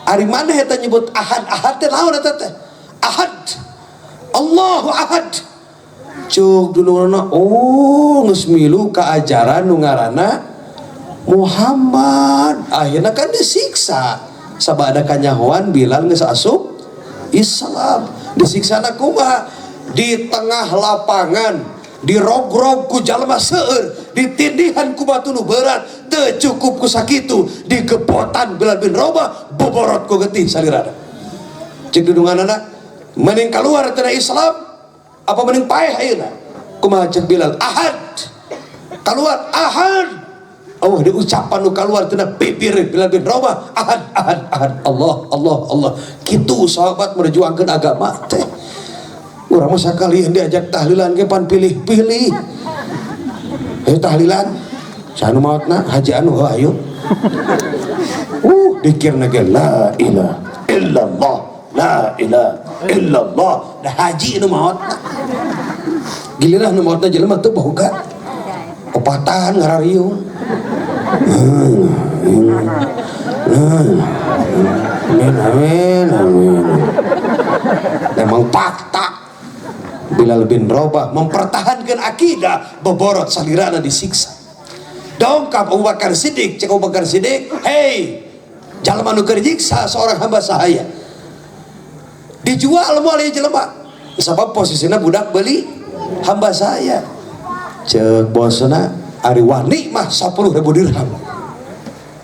Ari maneh eta nyebut Ahad? Ahad teh naon eta teh? Ahad. Allahu Ahad. Ceuk di nganana, oh geus milu ka ajaran nu ngaranna Muhammad. Akhirna kan disiksa. Sabada kanyahoan Bilal geus asup Islam. Disiksana kumaha? Di tengah lapangan dirogrog ku jalma seueur, ditindihan ku batu nu berat, teu cukup ku sakitu, digepotan Bilal bin Rabah boborot ku getih salirana. Cek dudunganana mending keluar tina Islam apa mending paeh ayeuna? Kumaha cek Bilal? Ahad. Keluar Ahad. Oh, di ucapan nu keluar tina bibir Bilal bin Rabah, Ahad, Ahad, Ahad. Allah, Allah, Allah. Kitu sahabat merjuangkeun agama teh. Urang mah sakalian diajak tahlilan ge pan pilih-pilih. Tahlilan sanu maotna haji anu ayo. Dikirna ge la ilaha illallah, la ilaha illallah. Da haji nu maotna. Giliran nu maotna jelema teu boga. Opatan ngarariung. Amin, amin. Memang fakta. Bilal bin Rabah mempertahankan akidah, boborot salirana disiksa. Dongkap Abu Bakar Siddiq, cek Abu Bakar Siddiq, hei jalma nu keur nyiksa seorang hamba sahaya, dijual moal ieu jelema sabab posisina budak beli hamba saya. Cek bosna ari wani mah 10.000 dirham.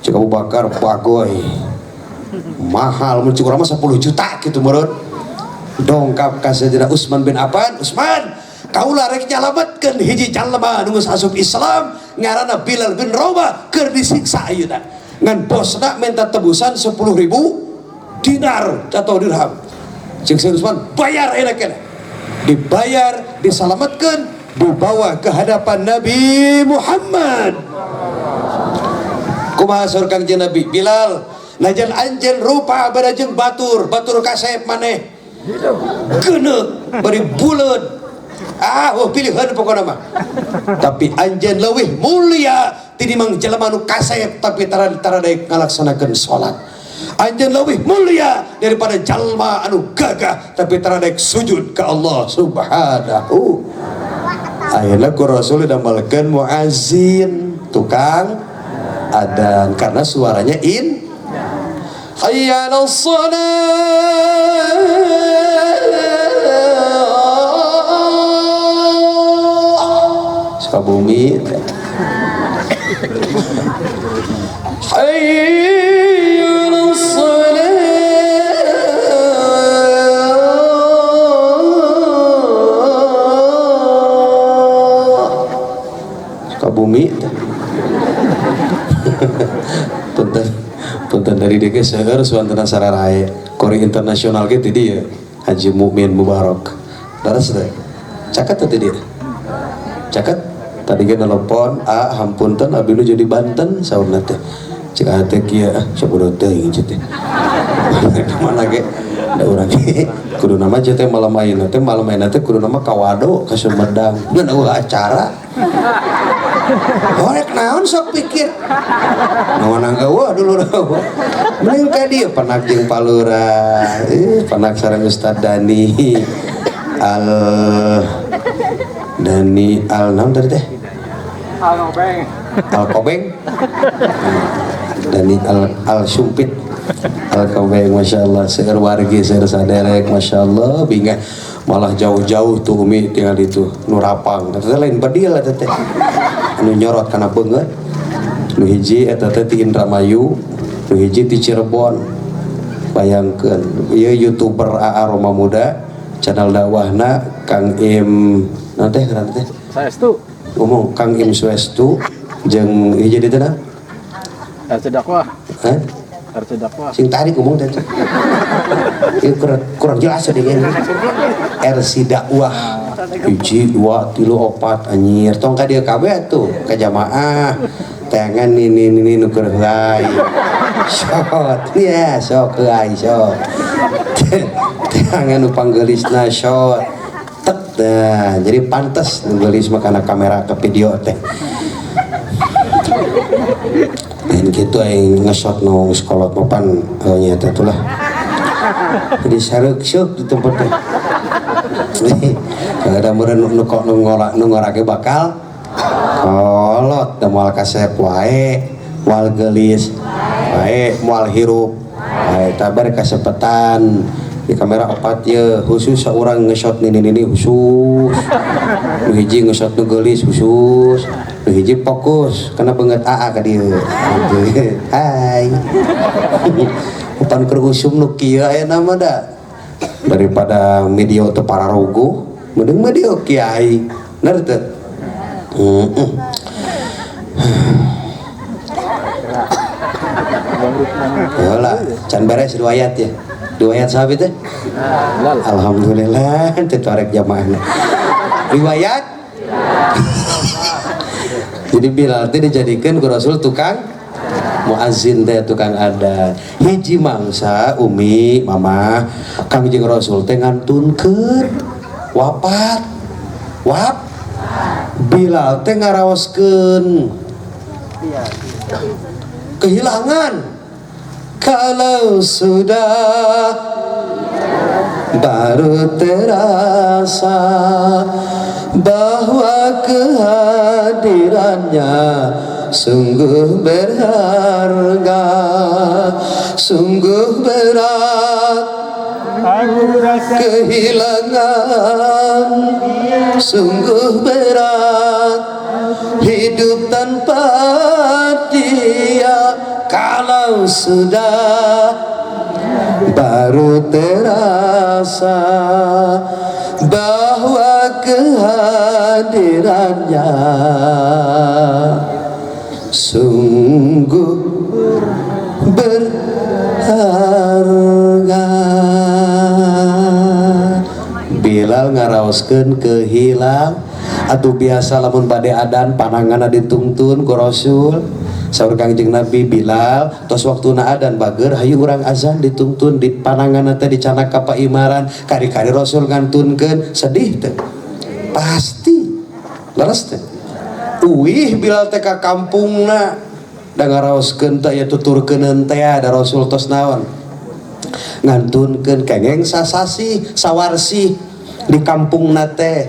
Cek Abu Bakar, bagoy mahal mun cik urang mah 10 juta gitu meureun. Dongkap ka Sayyidina Utsman bin Affan, Utsman, kaula rek nyalametkeun hiji jalma nu geus asup Islam ngaranna Bilal bin Rabah keur disiksa ayeuna. Ngan bosna minta tebusan 10.000 dinar atau dirham. Cek Sayyidina Utsman, bayar ayeuna keneh. Dibayar, disalametkeun, dibawa ke hadapan Nabi Muhammad. Kumaha saur Kangjeng Nabi, Bilal, najan anjeun rupa bada jeung batur kasep maneh. Geuneuh bari buleud. Pilihan pokona mah. Tapi anjeun leuwih mulia tinimbang jelema nu kasep tapi tara daek ngalaksanakeun salat. Anjeun leuwih mulia daripada jalma anu gagah tapi tara daek sujud ka Allah Subhanahu. Ayeuna ku Rasul dambalkeun muazin, tukang adzan karena suaranya hayya 'alas shalah. Sukabumi. Hayya 'alas shalah. Sukabumi. Punten dari dia seueur suantana sararae Kori internasional gitu dia Haji Mukmin Mubarak daras teh caket teh dia caket tadi ge nelpon hampunten abdi nu jadi Banten saurna teh cek teh kieu sabodo teuing teh mana ge da urang ge kudu nama teh malam ayeuna teh kudu nama kawado ka Sumedang ngan acara. Horek naon sok pikir naon anggawa dulu rawa mending ka dieu panak jeung palura panak sareng Ustad Dani naon tadi teh Al Kobeng Dani Al Sumpit Al Kobeng Masya Allah seueur wargi seueur saderek Masya Allah binga malah jauh-jauh tuh Umi tinggal itu Nurapang ternyata lain badil lah teteh anu nyorot karena banget nu hiji eta teh ti Indramayu nu hiji ti Cirebon bayangkeun ieu YouTuber AA Roma Muda channel dakwahna Kang Im naon teh ngaranna teh Saestu ngomong Kang Im Swaestu jeung hiji di teh na RC dakwah RC dakwah sing tadi ngomong teh ieu kurang jelas deui RC dakwah hiji 2 3 4 anjir tong ka dieu kabeh tuh ka jamaah tangan ini nu keur heulai shot ya sok heulai shot tangan nu panggeulisna shot tek dah jadi pantes nu geulis mah kana kamera ke video teh dan gitu aing nge-shot nu sekolot mapan nya teh tulah jadi sareuk-seuk di tempat teh ada meureun nu ngorake bakal kolot da moal kasep wae moal geulis wae moal hirup wae tabar kasepetan di kamera 4 ye khusus saurang nge-shot nini khusus nu hiji nge-shot nu geulis khusus nu hiji fokus kana beungeut AA ka dieu hai upan keur usum nu kieu ayeuna mah da daripada media teu pararogo mending media kiai bener teu Yolah, can beres riwayat ya. Riwayat sahabat teh? Alhamdulillah, teu torek jamaahna. Riwayat? Jadi Bilal teh dijadikeun ku Rasul tukang muazin teh tukang ada. Hiji mangsa Umi, Mama, Kangjeng Rasul teh ngantunkeun wafat. Bilal teh ngaraoskeun kehilangan. Kalau sudah baru terasa bahwa kehadirannya sungguh berharga, sungguh berat kehilangan, sungguh berat hidup tanpa dia. Kalau sudah baru terasa bahwa kehadirannya sungguh berharga. Bilal ngaraoskeun kehilang atuh biasa lamun bade adan pananganna ditungtun ku Rasul. Saur Kangjeng Nabi Bilal tos waktuna adan bager hayu urang azan ditungtun di pananganna teh dicanak ka paimaran kari-kari Rasul ngantunkeun sedih teh pasti leres teh uih Bilal teh ka kampungna da ngaraoskeun teh aya tuturkeuneun teh da Rasul tos naon ngantunkeun kengeng sasasi sawarsi di kampungna teh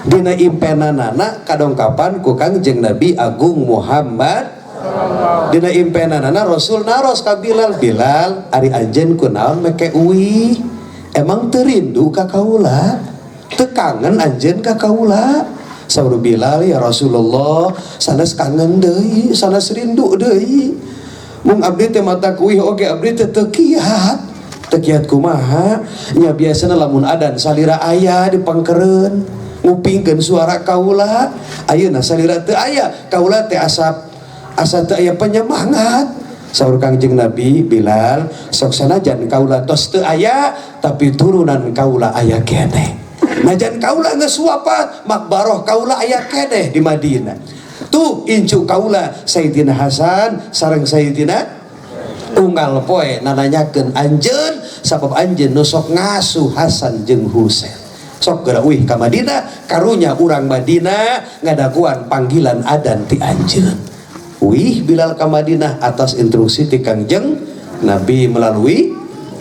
dina impenanana kadongkapan ku Kangjeng Nabi Agung Muhammad dina impenanana Rasul naros ka Bilal. Bilal ari anjeun kunaon make uwi emang teu rindu ka kaula teu kangen anjeun ka kaula Saur Bilal, ya Rasulullah, sanes kangen deui, sanes rindu deui. Mung abdi teh mata kuih oge abdi teh teu kiat. Teu kiat kumaha? Nya biasana lamun adan salira aya di pangkeureun, ngupingkeun suara kaula. Ayeuna salira teu aya, kaula teh asa teu aya penyemangat. Saur Kangjeng Nabi, Bilal, sok sanajan kaula tos teu aya, tapi turunan kaula aya keneh. Najan kaula geus wafat, makbaroh kaula aya keneh di Madinah. Tuh incu kaula Sayyidina Hasan sareng Sayyidina unggal poe nananyakeun anjeun sabab anjeun nu sok ngasuh Hasan jeung Husain. Sok geura uih ka Madinah, karunya urang Madinah ngadaguan panggilan adan ti anjeun. Uih Bilal ka Madinah atas instruksi ti Kangjeng Nabi melalui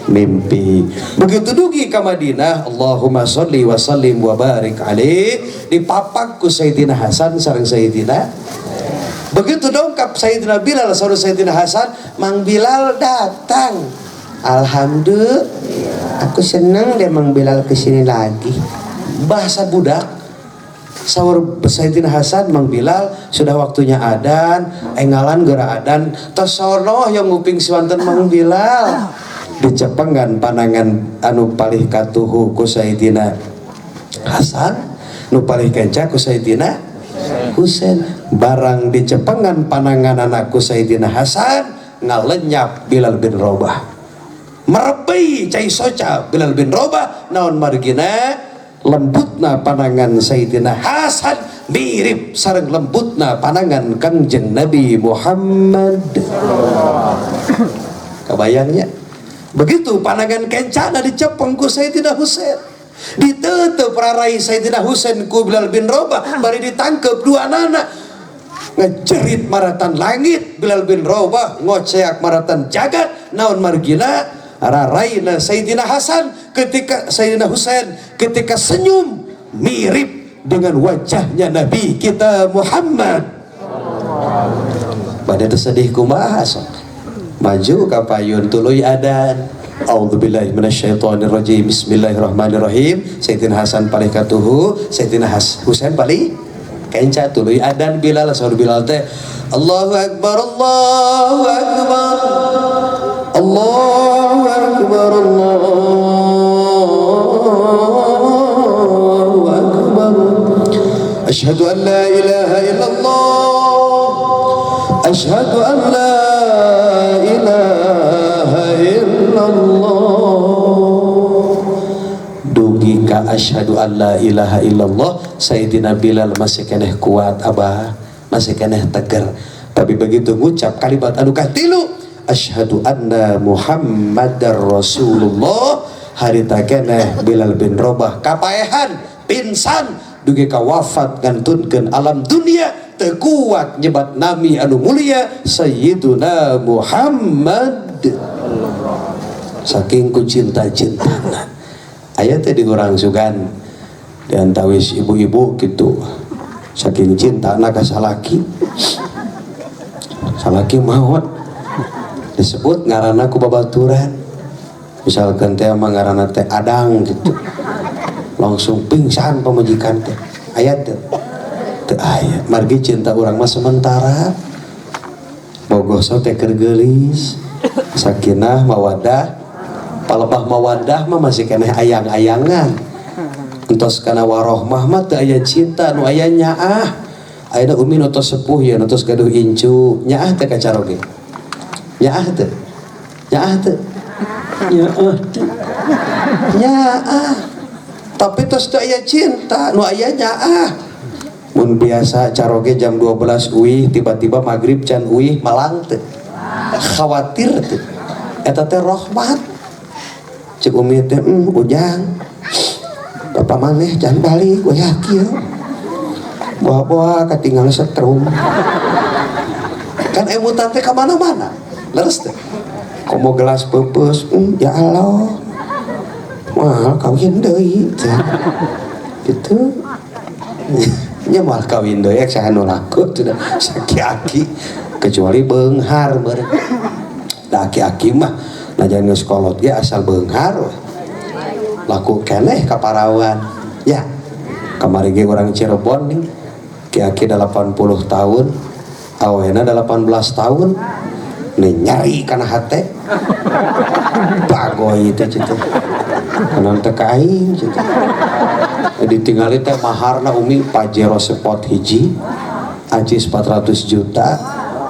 mimpi. Begitu dugi ka Madinah, Allahumma sholli wa sallim wa barik alaih, dipapak ku Sayyidina Hasan sareng Sayyidina. Begitu dongkap Sayyidina Bilal sareng Sayyidina Hasan, Mang Bilal datang. Alhamdulillah, aku senang deh Mang Bilal kesini lagi. Bahasa budak. Saur Sayyidina Hasan, Mang Bilal sudah waktunya adan, engalan geura adan, tos saurno yang nguping siwanten Mang Bilal. Dicepengan panangan anu palih katuhu ku Sayyidina Hasan, nu palih kenca ku Sayyidina Husain. Barang dicepengan panangan anakku Sayyidina Hasan, ngalenyap Bilal bin Rabah, merebei cai soca Bilal bin Rabah. Naon margina lembutna panangan Sayyidina Hasan mirip sareng lembutna panangan Kangjeng Nabi Muhammad. Kabayangnya begitu panangan kencana dicepeng ku Sayyidina Husain, ditutup rarai Sayyidina Husain ku Bilal bin Rabah, bari ditangkep dua anak ngejerit maratan langit. Bilal bin Rabah ngoceak maratan jagat. Naon margina raraina Sayyidina Hasan ketika Sayyidina Husain ketika senyum mirip dengan wajahnya Nabi kita Muhammad. Pada tersedih kumaha sok maju ka payun tuluy adan. A'udzubillahi minasyaitonirrajim. Bismillahirrahmanirrahim. Sayyidina Hasan palih katuhu, Sayyidina Husain palih kenca tuluy adan. Bilal saur Bilal teh Allahu akbar, Allahu akbar, Allahu akbar, Allahu akbar. Asyhadu an la ilaha illallah, asyhadu an la ilaha illallah. Dugi ka asyhadu an la ilaha illallah, Sayyidina Bilal masih keneh kuat abah, masih keneh tegar. Tapi begitu ngucap kalimat anu katilu, asyhadu anna Muhammadar Rasulullah, harita keneh Bilal bin Rabah kapaehan pinsan dugi ka wafat ngantunkeun alam dunia teu kuat nyebat nami anu mulia Sayyiduna Muhammad. Saking ku cinta-cintana aya teh di urang sugan diantawis ibu-ibu gitu, saking cinta anak ka salaki, salaki maot disebut ngaranna ku babaturan. Misalkan teh mah ngaranna teh Adang gitu, langsung pingsan pamajikan teh. Ayat teh teu aya. Margi cinta urang mah sementara, bogoso teh keur geulis, sakinah mawaddah, palebah mawaddah mah masih keneh ayang-ayangan. Entos kana warohmah mah teu aya cinta, nu aya nyaah. Ayeuna umi nu tos sepuh ya, nu tos gaduh incu, nyaah teh kacaroge. Nyaah teh. Nyaah teh. Nyaah teh. Nyaah. Tapi tos teu aya cinta, nu aya nyaah. Mun biasa caroge jam 12 uih, tiba-tiba maghrib can uih malang teh. Khawatir teh. Eta teh rahmat. Cik umi teh ujang. Bapak maneh jangan balik, gue yakin. Buah-buah ketinggalan setrum. Kan emutan teh kemana-mana. Leres teh. Komo gelas pepes, ya Allah. Wah, kawin deui teh. Gitu. Nya moal kawin deui ek saha nu laku teh saki-aki kecuali beunghar beureum. Da aki-aki mah najan geus kolot ge asal beunghar we. Laku keneh ka parawan. Ya. Kamari ge orang Cirebon nih ki-aki 80 tahun awena 18 tahun nih nyari kana hate bagoy teh citu kana teh kain citu ditinggali teh maharna umi Pajero sport hiji acis 400 juta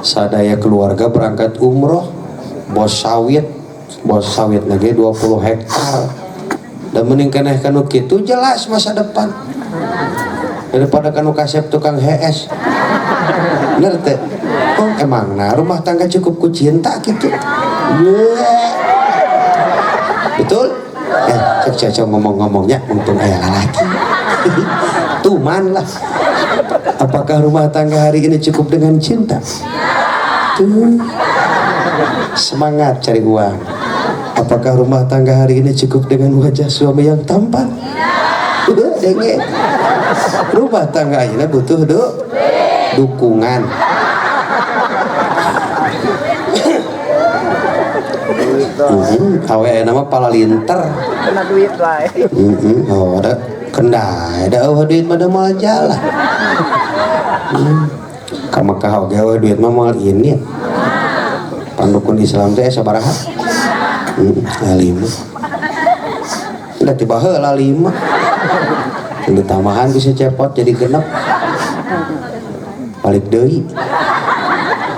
sadaya keluarga berangkat umroh bos sawit lagi 20 hektar dan mending keneh kanu kitu jelas masa depan daripada kanu kasep tukang HS bener teh. Oh emang nah rumah tangga cukup ku cinta gitu betul cek ngomong-ngomongnya untung ayah laki tuman lah. Apakah rumah tangga hari ini cukup dengan cinta? Tuh semangat cari uang. Apakah rumah tangga hari ini cukup dengan wajah suami yang tampan? Denge. Rumah tangga ini butuh dukungan. Awe nama pala linter. Kena duit wae. Oh ada kendai, ada duit mah mal jalan. Ka Makkah oge duit mah mal ini. Pandukun Islam teh sabaraha? 5. Udah tiba heula 5. Ini tambahan bisa cepot jadi genep. Balik deui.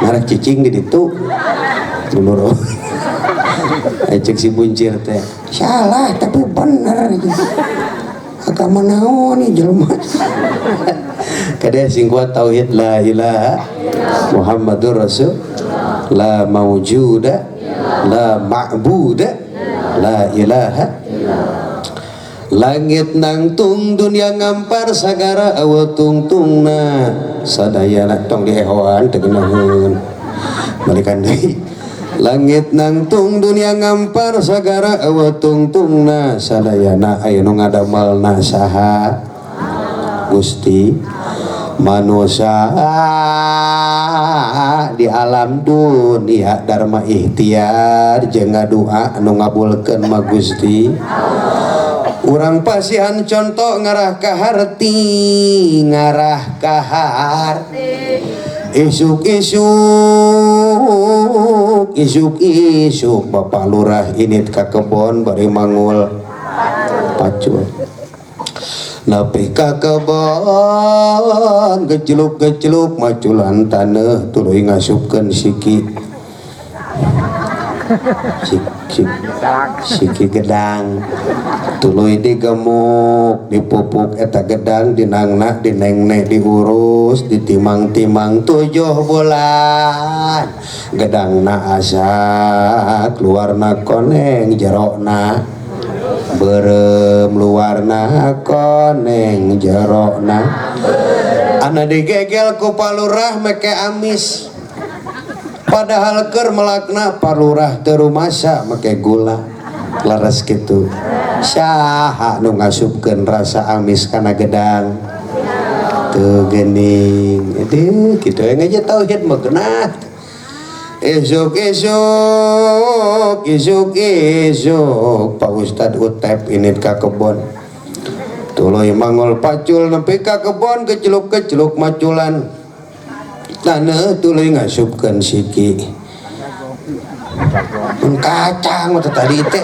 Ngarek cicing di ditu. Dulur. Cek si buncir teh. Salah tapi bener. Agama naon nih jelema. Kada sing kuat tauhid la ilaha Muhammadur Rasul la maujuda la ma'buda la ilaha. Langit nangtung dunia ngampar sagara awa tungtungna sadayana tong diehoan tegenaheun balikan deui. Langit nangtung dunia ngampar sagara awa tungtungna sadayana aya nu ngadamelna saha Gusti manusia di alam dunia dharma ikhtiar jeung ngadua anu ngabulkeun mah Gusti. Urang pasihan contoh ngarah ka harti isuk Bapak Lurah init ka kebon bari mangul pacul nepi ka kebon gejluk maculan taneuh tuluy ngasupkeun siki gedang tuluy digemuk dipupuk eta gedang dinangna dinengna diurus ditimang-timang 7 bulan gedangna asa keluarna koneng jerona berem luarna koneng jerona ana digegel ku palurah make amis. Padahal keur melakna palurah teu rumasa make gula laras kitu. Saha nu ngasupkeun rasa amis kana gedang teu geuning. Aduh kitu we ngaja tauhid mah geunah. Esuk Pak Ustad Utep init ka kebon. Tuluy mangul pacul nepi ka kebon keceluk maculan. Taneuh tuluy ngasupkeun siki. Kacang mah tadi teh.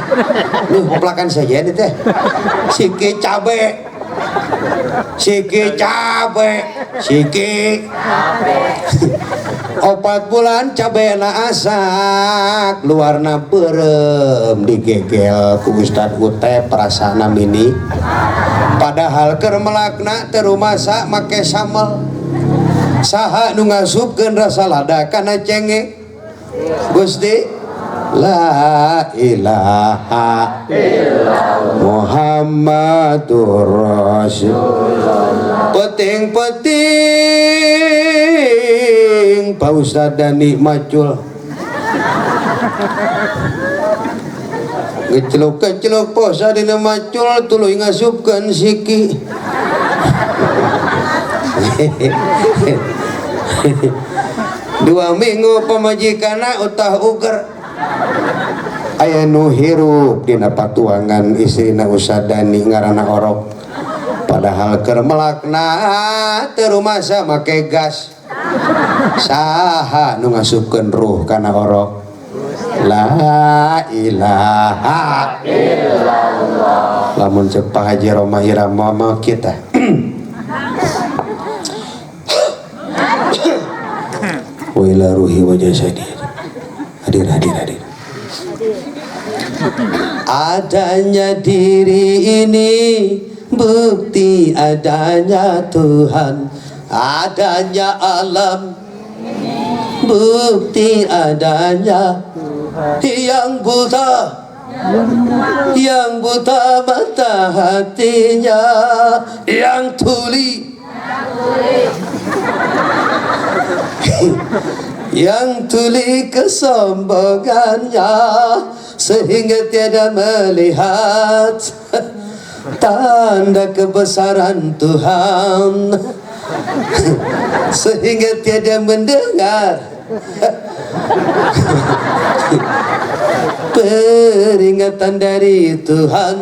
Nih hoplakan saja nih teh. Siki cabe. 4 bulan cabena asak luarna berem digegel ku Ustad Utep perasana mini. Padahal keur melakna teu rumasa make sambel. Saha nu ngasupkeun rasa lada kana cengeng Gusti la ilaha illallah Muhammadur Rasulullah. Peting Pak Ustad Dani macul geceluk posa dina macul tuluy ngasupkeun siki. 2 minggu pamajikana utah uger aya nu hirup dina patuangan istrina Ustad Dani ngaranna Orok. padahal keur melakna teu rumasa make gas saha nu ngasupkeun ruh kana orok la ilaha illallah lamun cek Pak Haji Roma Irama mah kita wa ila ruhi wa jasadi hadir adanya diri ini bukti adanya Tuhan, adanya alam bukti adanya yang buta mata hatinya, yang tuli yang tuli kesombongannya sehingga tiada melihat tanda kebesaran Tuhan, sehingga tiada mendengar peringatan dari Tuhan.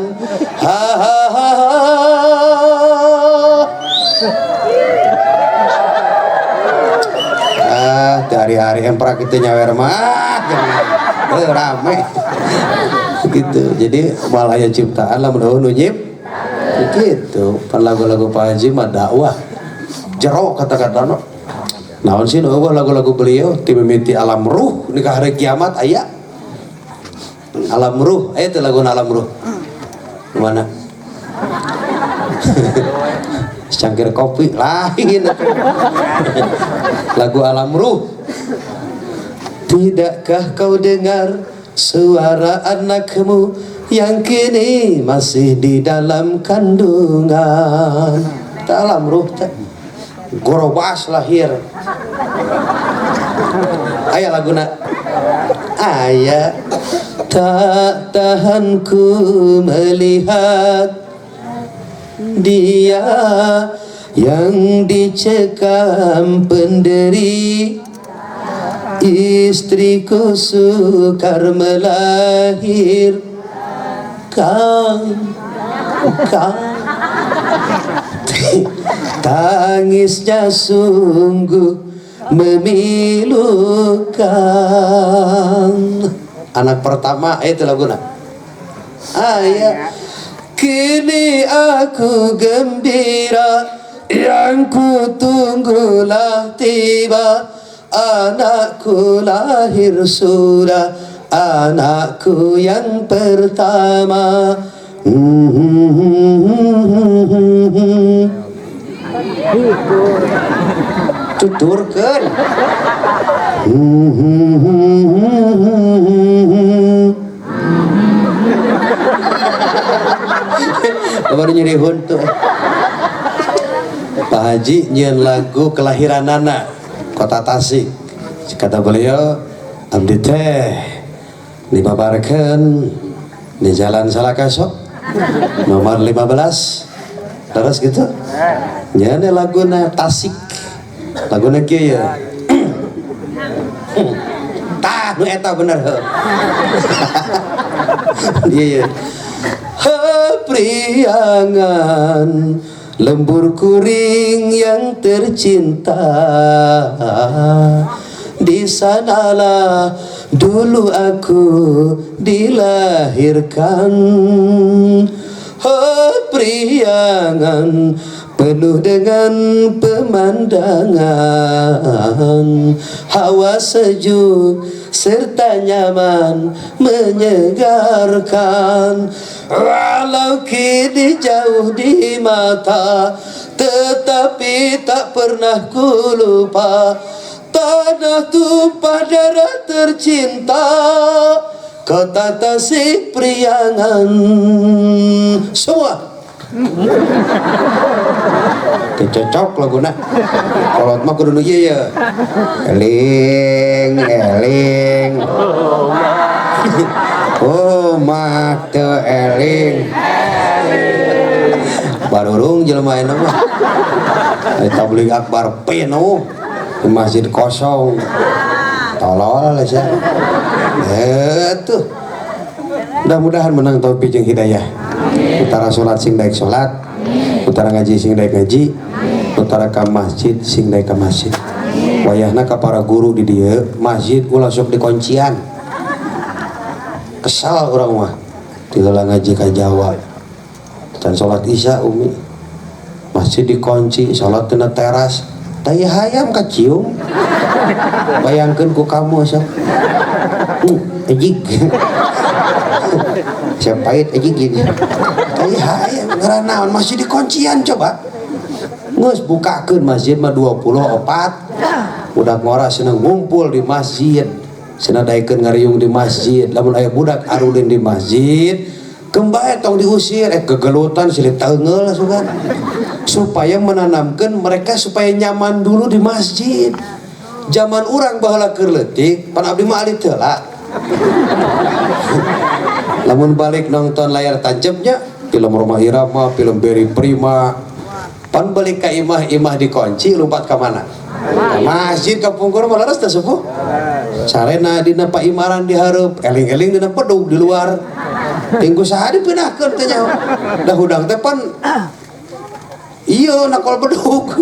Hari-hari yang pernah kita nyawer mah rame gitu. Jadi malaya ciptaan lah mudah nyip gitu. Pan lagu-lagu Pak Haji mah dakwah jero kata-kata no. Naon sih lagu-lagu beliau timimiti alam ruh di hari kiamat aya alam ruh aya teh lagu alam ruh mana cangkir kopi lain lagu alam ruh. Tidakkah kau dengar suara anakmu yang kini masih di dalam kandungan? Dalam ruh gorobas lahir. Aya laguna aya tak tahan ku melihat dia yang dicekam penderi, istriku sukar melahirkan, tangisnya sungguh memilukan. Anak pertama itu laguna ayah. Kini aku gembira, yang ku tunggulah tiba, anakku lahir sudah, anakku yang pertama. Tuturkeun. Baru nyeri huntu. Pak Haji nyian lagu kelahiranana Kota Tasik. Kata beliau, abdi teh dibabarkeun di Jalan Salakaso nomor 15. Terus gitu. Nyian laguna Tasik. Laguna kieu ya. Tah nu eta bener heuh. Iya. Priangan lembur kuring yang tercinta, di sanalah dulu aku dilahirkan. Priangan penuh dengan pemandangan, hawa sejuk serta nyaman menyegarkan. Walau kini jauh di mata, tetapi tak pernah ku lupa tanah tumpah darah tercinta, Kota Tasik Priangan. Semua cocok laguna. Kalau mah kudu ieu ya. Eling. Oh mak teu eling. Barurung jelema ayeuna mah. Tabligh akbar penuh di masjid kosong. Tolol aja. Tuh. Mudah-mudahan menang taufik jeung hidayah. Utara salat sing daek salat. Nutara ngaji sing daek ngaji, nutara ka masjid sing daek ka masjid. Wayahna ka para guru di dieu masjid ulah sok dikuncian. Kesal orang mah tinggal ngaji ka Jawa dan sholat isya umi masjid dikunci, sholat tina teras taya hayam kacium. Bayangkan ku kamu sok ejik siapa ejik gini taya hayam ngeranaon masjid dikuncian. Coba ngus bukakeun masjid mah 24 budak ngora seneng ngumpul di masjid, cenah daekeun ngariung di masjid. Lamun aya budak arulin di masjid kembae tong diusir, kegelutan silih teungeul sugan, supaya menanamkan mereka supaya nyaman dulu di masjid. Zaman urang baheula keur leutik pan abdi mah ali teula. Lamun balik nonton layar tancapnya film Roma Irama, film Berry Prima, pan balik ka imah dikunci lompat ke mana? Ka masjid ka pungkur mah laras teh sepuh. Sarena dina paimaran dihareup, eling-eling dina pedug di luar. Tinggu saha dipindahkeun teh nya. Da hudang teh pan iya nakol bedug.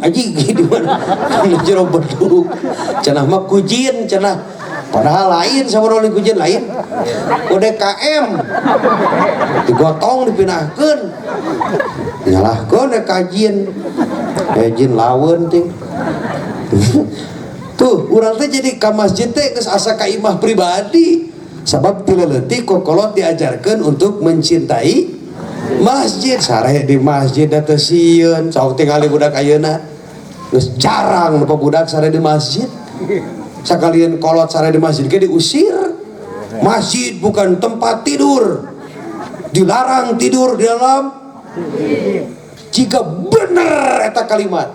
Aji di mana? Jero bedug. Cenah mah kujin cenah. Padahal lain sama orang kujin lain. ODKM digotong dipindahkeun. Nyalahkeun kajian. Jin laweun ting. Tuh urang teh jadi ka masjid teh geus asa ka imah pribadi. Sabab ti leutik kokolot diajarkan untuk mencintai masjid. Sare di masjid da teu sieun, sok tingali budak ayeuna geus jarang nu budak sare di masjid. Sakalian kolot sare di masjid ge diusir. Masjid bukan tempat tidur, dilarang tidur di dalam. Jika bener eta kalimat,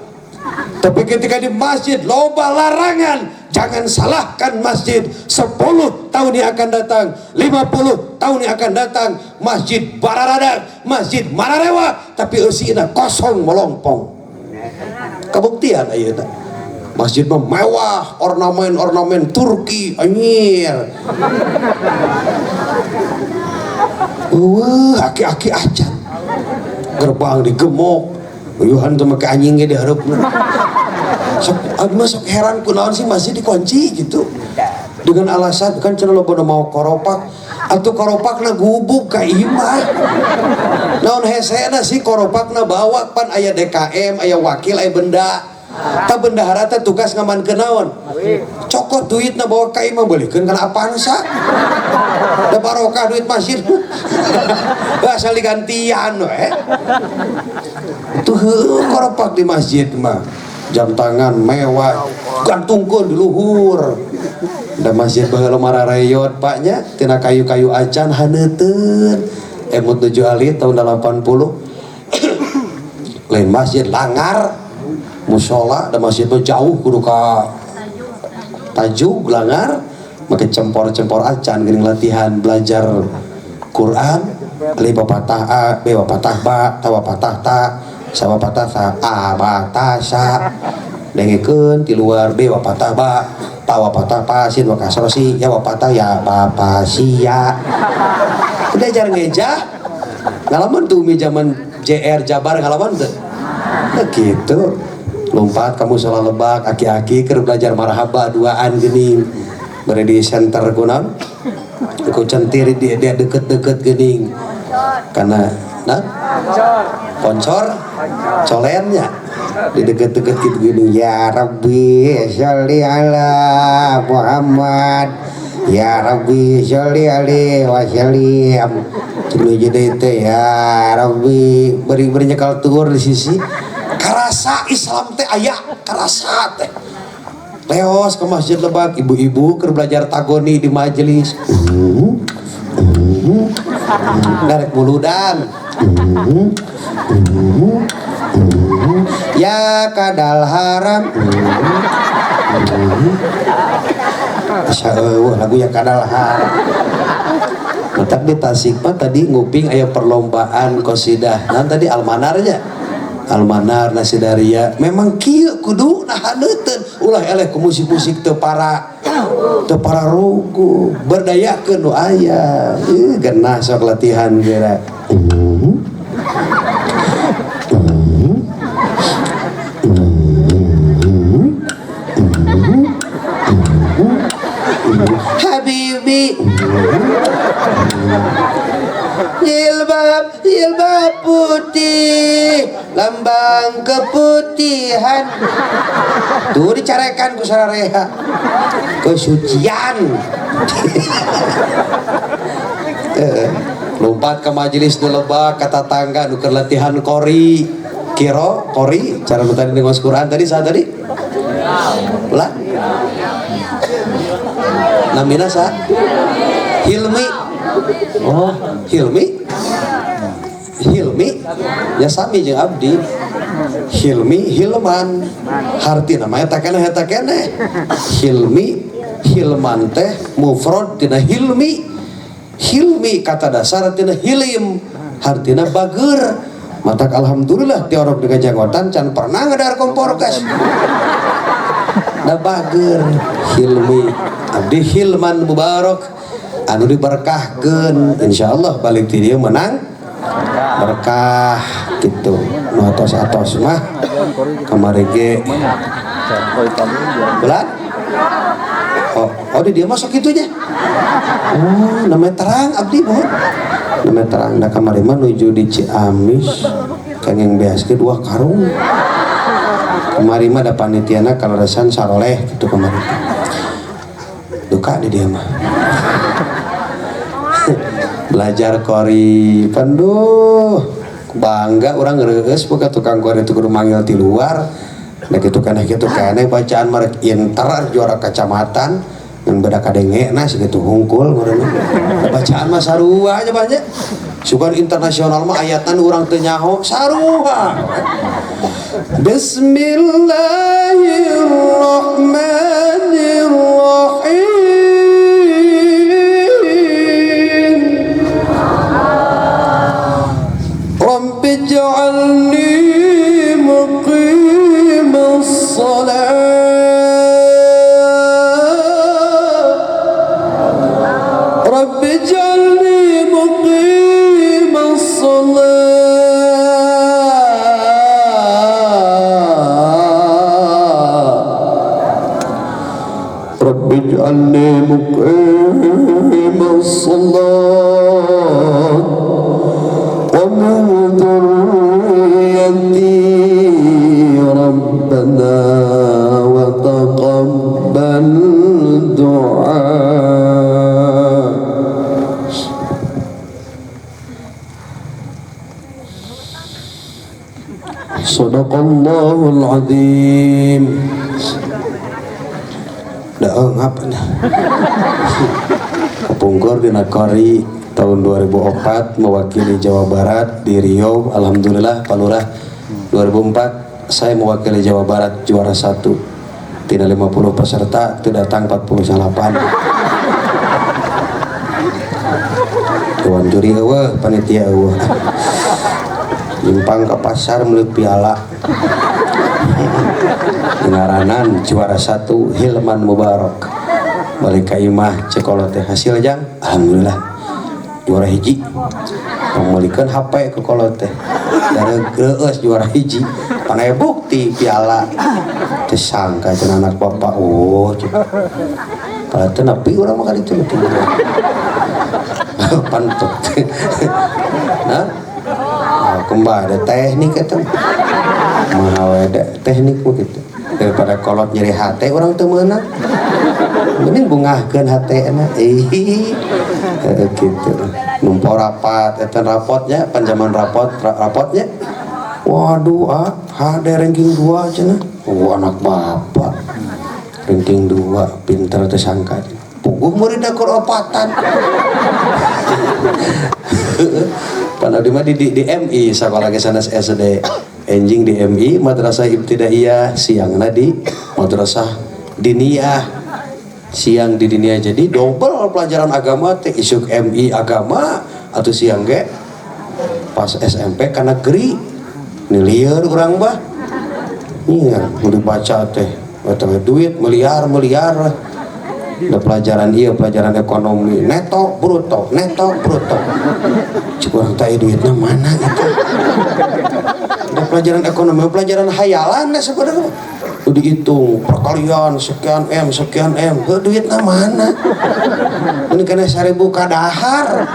tapi ketika di masjid loba larangan. Jangan salahkan masjid. 10 tahun yang akan datang, 50 tahun yang akan datang, masjid bararadak, masjid mararewa, tapi eusina kosong melompong. Kabuktian ayeuna masjid mewah, ornamen Turki anyir. Aki-aki acan gerbang digemok uyuhan teu make anjing ge dihareupna. Masuk heran kunaon sih masih dikunci gitu dengan alasan kan cenah loba mau koropak atau koropakna gubuk ka imah. Naon hesena sih koropakna bawa pan aya DKM, aya wakil, aya benda. Ta bendahara teh tugas ngamankeun naon? Cokot duitna bawa ka imah beulikeun kana Avanza. Da barokah duit masjid. Asal digantian we. Tuh koropak di masjid mah. Jam tangan mewah gantungkeun di luhur. Da masjid baheula mararayot paknya tina kayu-kayu acan haneuteun. Emut nuju alit tahun 80. Lain masjid langar musola da masjid mah jauh kudu ka Tajuk langar make cempor-cempor acan geuning latihan belajar Quran. Ali papatah a, be papatah ba, tawa patah ta, sawa patah sa, a ba ta sa. Dengekeun ti luar be papatah ba, tawa patah pa, sin wa kasro si, ya papatah ya ba pa si ya. Udah jar ngeja. Ngalaman tuh mi zaman JR Jabar ngalaman teu? Gitu. Lompat kamu salah Lebak, aki-aki keur belajar marhaba duaan geuning. Bari di center kunaon? Ku centir dia deket-deket geuning. Karena nah poncor colennya di deket-deket gitu gini. Ya Rabbi sholli ala Muhammad, ya Rabbi sholli alaihi wasallam. Cuma jadi itu ya Rabbi beri nyekal tur di sisi karasa Islam teh aya karasa teh. Leos ke masjid Lebak, ibu-ibu keur belajar tagoni di majelis. Garek muludan. Ya kadal haram. Lagu ya kadal haram. Matak di Tasik mah tadi nguping aya perlombaan qasidah. Nah tadi almanarnya. Almanar nasidaria memang kieu kudu nahaneuteun ulah eleh ku musik-musik teu para ruku berdayakeun nu aya. Genah sok latihan geura. Habibi. Jilbab putih, lambang keputihan. Tuh dicarekan ku sarareha. Kesucian. Lompat ke majelis nu lebak kata tangga nu keur latihan kori. Kori cara nu tadi ngos Quran tadi saat tadi? Lah. Namina sa? Hilmi. Oh, Hilmi ya sami jeung abdi. Hilmi Hilman harti namanya takene Hilman teh mufrad tina Hilmi kata dasar tina hilim hartina bager. Matak alhamdulillah ti orok di Janggotan can pernah ngadar kompor gas da bager. Hilmi abdi Hilman Mubarak anu diberkahkeun insyaallah balik ti dieu menang berkah gitu. Nu atos mah kamari ge bulan oh di dia masuk itunya. Oh namanya terang abdi bu namanya terang da kamari mah nuju di Ciamis kenging beas ke 2 karung. Kamari mah da panitiana kalarasan saroleh gitu kamari duka di dia mah. Belajar kori panduh bangga orang ngereus boga tukang kori itu kudu manggil di luar. Nah gitu kan bacaan merek inter juara kecamatan yang beda kadenge nah segitu hungkul ngaranna. Bacaan mah sarua aja banyak. Sugan internasional mah ayatan urang teu nyaho sarua. Bismillahirrahmanirrahim. Rabbi ij'alni muqimas salat. Rabbi ij'alni muqimas salat. Rabbi ij'alni muqimas salat. ومن ذريتي ربنا وتقبل دعاء. صدق الله العظيم. Ngapana Pungkur dina kori tahun 2004 mewakili Jawa Barat di Riau. Alhamdulillah Pak Lurah 2004 saya mewakili Jawa Barat juara 1 tidak 50 peserta itu datang 48 Dewan juri eueuh panitia eueuh nyimpang ke pasar meuli piala ngaranan juara 1 Hilman Mubarak balik ka imah cekolot teh hasil jang alhamdulillah juara hiji pemulikeun HP ke kolot teh dari geus juara hiji panai bukti piala teu sangka cenah anak bapak padahal teu nepi urang mah kali itu pantut nah kembali ada teknik eta mahal ada teknik begitu daripada kolot nyeri hati orang teu meunang mending bungahkeun hatena gitu numpuk rapat eta rapotnya panjaman rapotnya waduh HD ranking 2 cenah anak bapak ranking 2 pinter teu sangka puguh murid keropatan pada di MI sekolah sanes SD enjing di MI madrasah ibtidaiyah siangna di madrasah diniyah siang di diniyah jadi double pelajaran agama teh isuk MI agama atau siang ge pas SMP ka negeri nilieur urang mah iya mau dibaca teh eta duit miliar da pelajaran pelajaran ekonomi neto bruto cik urang teh duitna mana eta da pelajaran ekonomi pelajaran hayalan sebenarnya dihitung perkalian sekian M duitnya mana ini kena 1000 kadahar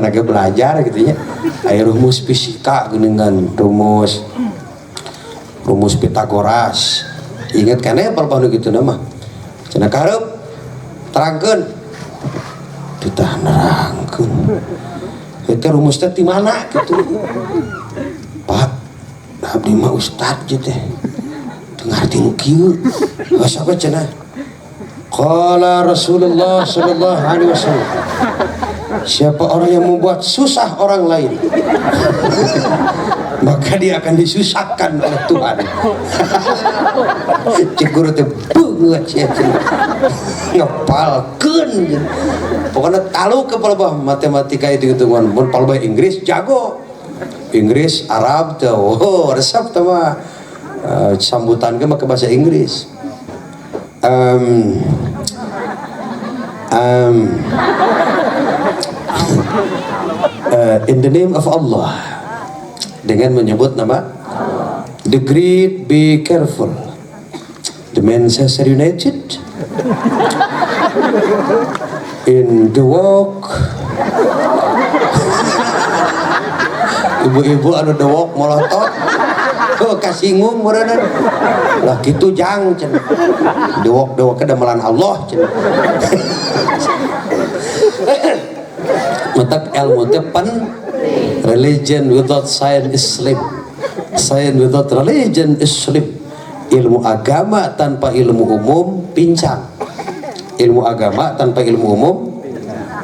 nggak belajar gitu ya. Ayo rumus fisika geningan rumus Pitagoras ingat kan ya pal gitu nama cenah karep terangkeun ditah nerangkeun eta rumus teh di mana gitu Pak abdi mah ustad gitu ngarti nu kieu asa cenah qala Rasulullah sallallahu alaihi wasallam siapa orang yang membuat susah orang lain maka dia akan disusahkan oleh Tuhan. Cek guru teh beungeut sia ngepalkeun pokoknya talu ke palebah matematika itu hitungan mun palebah Inggris jago Inggris Arab teh resep teh mah sambutan ge mah ke bahasa Inggris in the name of Allah dengan menyebut nama the great be careful the Manchester United in the walk ibu-ibu anu the walk molotot kasinggung meureunna lah kitu jang cenah the walk kedamelan Allah cenah matak ilmu teh religion without science is sleep, science without religion is sleep. Ilmu agama tanpa ilmu umum pincang, ilmu agama tanpa ilmu umum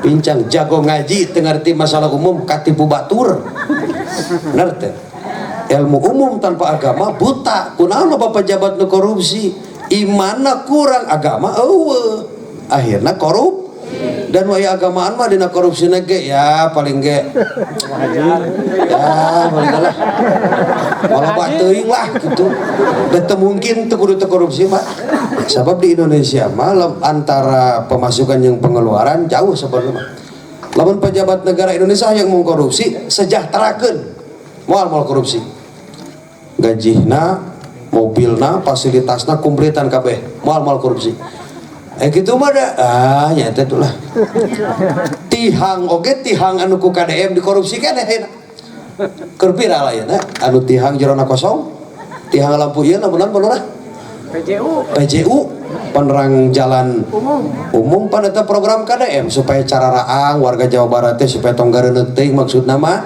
pincang. Jago ngaji tengerti masalah umum katipu batur ngerti. Ilmu umum tanpa agama buta. Kunaon bapak pejabat nu korupsi imanna kurang agama eueuh akhirna korup dan waya agamaan mah dina korupsi ge ya paling ge ya paling lah malah bateuing lah gitu dan mungkin teu kudu teu korupsi mah sebab di Indonesia mah antara pemasukan yang pengeluaran jauh sebenarnya lamun pejabat negara Indonesia yang mengkorupsi sejahterakeun moal korupsi gajihna mobilna fasilitasna kumplitan kabeh moal korupsi gitu mah da nyata tuh lah tihang oge tihang anu ku KDM dikorupsi keneh keur pira layeuna anu tihang jerona kosong tihang lampu ieu namunan balurah PJU penerang jalan umum pan eta program KDM supaya cara raang warga Jawa Barat teh supaya tong gareuneuk teuing maksudna mah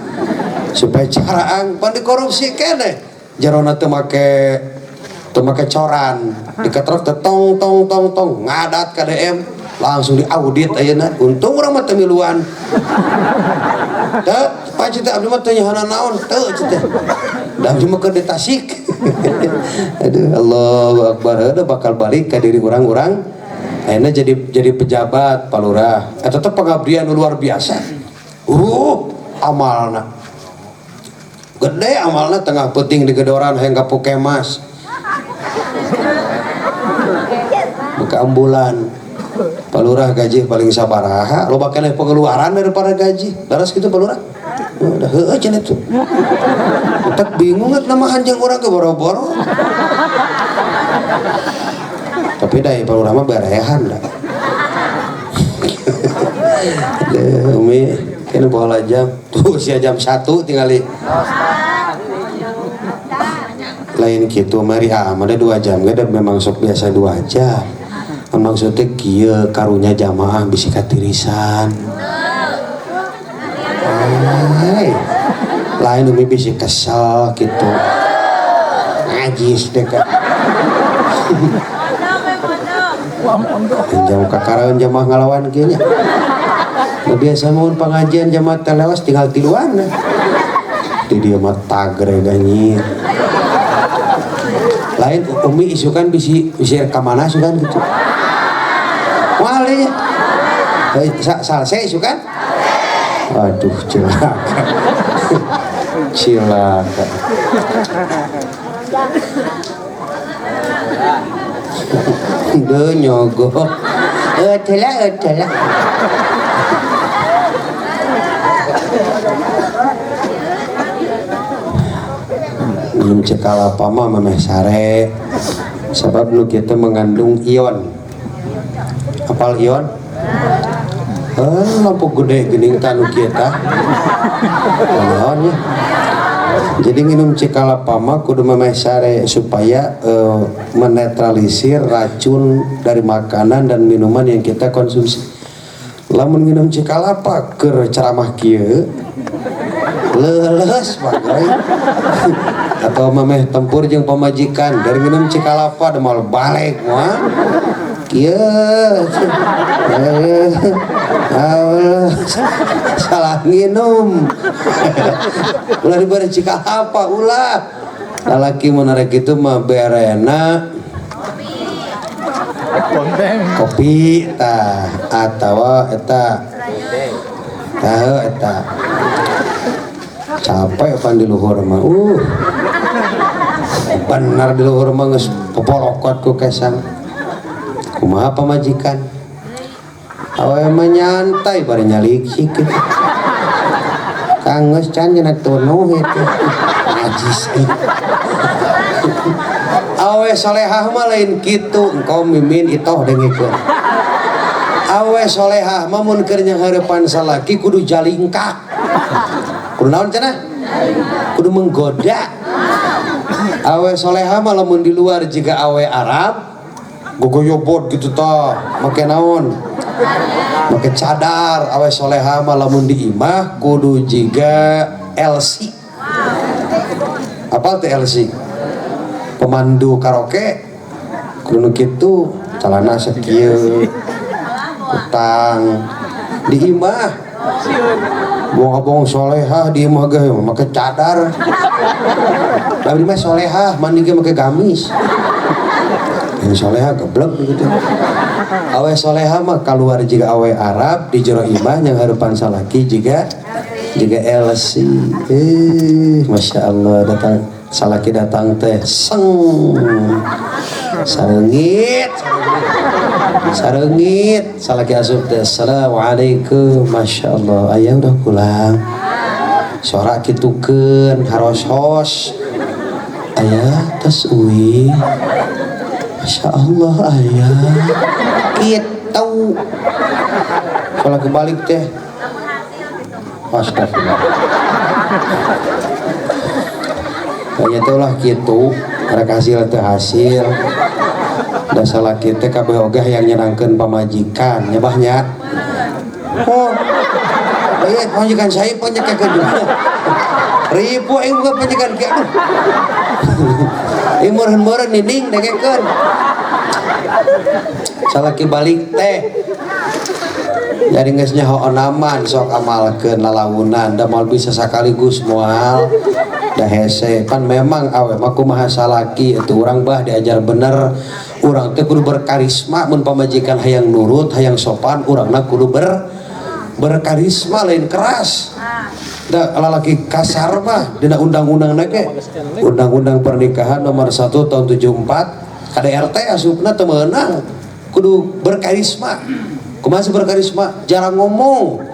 supaya caraang pan dikorupsi keneh jerona teu make coran diketrok tong ngadat KDM langsung diaudit ayeuna untung urang mah teu miluan teu pacet abdi mah teu nyahana naon teu cenah da abdi mah keur di Tasik aduh Allahu Akbar heuh bakal balik ka diri urang-urang ayeuna jadi pejabat palurah eta teh pengabdian luar biasa amalna gede amalna tengah peuting di gedoran hayang ka Pukemas buka ambulan palurah gaji paling sabaraha loba keneh pengeluaran daripada gaji laras kitu palurah udah heueuh cenah itu tak bingung nama hanjang urang ke boro-boro tapi da palurah mah berehan da umi kene bola jam tuh sia jam 1 tingali lain gitu mari ada 2 jam gak memang sok biasa 2 jam maksudnya kieu karunya jamaah bisi katirisan lain umi bisi kesel gitu ngajis dekat jam kakaraun jamaah ngalawan kayaknya biasa mau pengajian jamaah telewas tinggal tiluan di dia mah tagre ganyir lain umi isukan bisi rekamana isukan gitu wali salse isukan aduh cilaka deh nyogok telah minum cekalapa mah memeh sare sebab nu kita mengandung ion. Apal ion? Lampu gede gening tanu kita ion ya. Jadi minum cekalapa mah kudu memeh sare supaya menetralisir racun dari makanan dan minuman yang kita konsumsi. Lamun minum cekalapa keur ceramah kieu leles bagai atau memeh tempur jeung pamajikan dari minum cekalapa demal balik mah kieu salah minum ulah diberi cekalapa ulah lalaki menarik itu mah berena kopi tah atawa eta tahu eta capek pan di luhur mah benar di luhur mah geus popolokot ku kesang kumaha pamajikan awewe mah nyantai bari nyalik sikit kang geus can cenah tunuh itu najis awe solehah mah lain kitu engkau mimin itoh dengikeun awe solehah mah mun keur nyanghareupan salaki kudu jalingkak kudu naon cenah kudu menggoda awe solehah mah lamun di luar jiga awe Arab gogoyobot gitu tah make naon make cadar awe solehah mah lamun di imah kudu jiga LC apa teh LC pemandu karaoke kudu kitu calana sakieu utang di imah bohong solehah di imah ge make cadar tapi mah solehah mandi ge make gamis yang solehah geblek gitu awe solehah mah keluar jiga awe Arab di jero imah yang harupan salaki jiga LC Masya Allah datang salaki datang teh sarengit salaki asup teh assalamualaikum Masya Allah ayah udah pulang sorak kitukeun haros-hos ayah tos uwi Masya Allah ayah kitu kalau kebalik teh astagfirullah kayaknya itulah gitu rek hasil teh hasil da salaki teh kabeh ogah yang nyenangkeun pamajikan nyebahnya oh aya pamajikan saya panyakeun ribu aing buka panyakeun kieu ieu meureun-meureun nining dekekeun salaki balik teh jadi geus nyaho onaman sok amalkeun lalawunan da moal bisa sakaligus moal da hese kan memang awe mah kumaha salaki itu urang bah diajar bener urang teh kudu berkarisma mun pamajikan hayang nurut hayang sopan urangna kudu berkarisma lain keras da lalaki kasar mah dina undang-undangna ge undang-undang pernikahan nomor 1 tahun 74 KDRT asupna teu meunang kudu berkarisma kumaha berkarisma jarang ngomong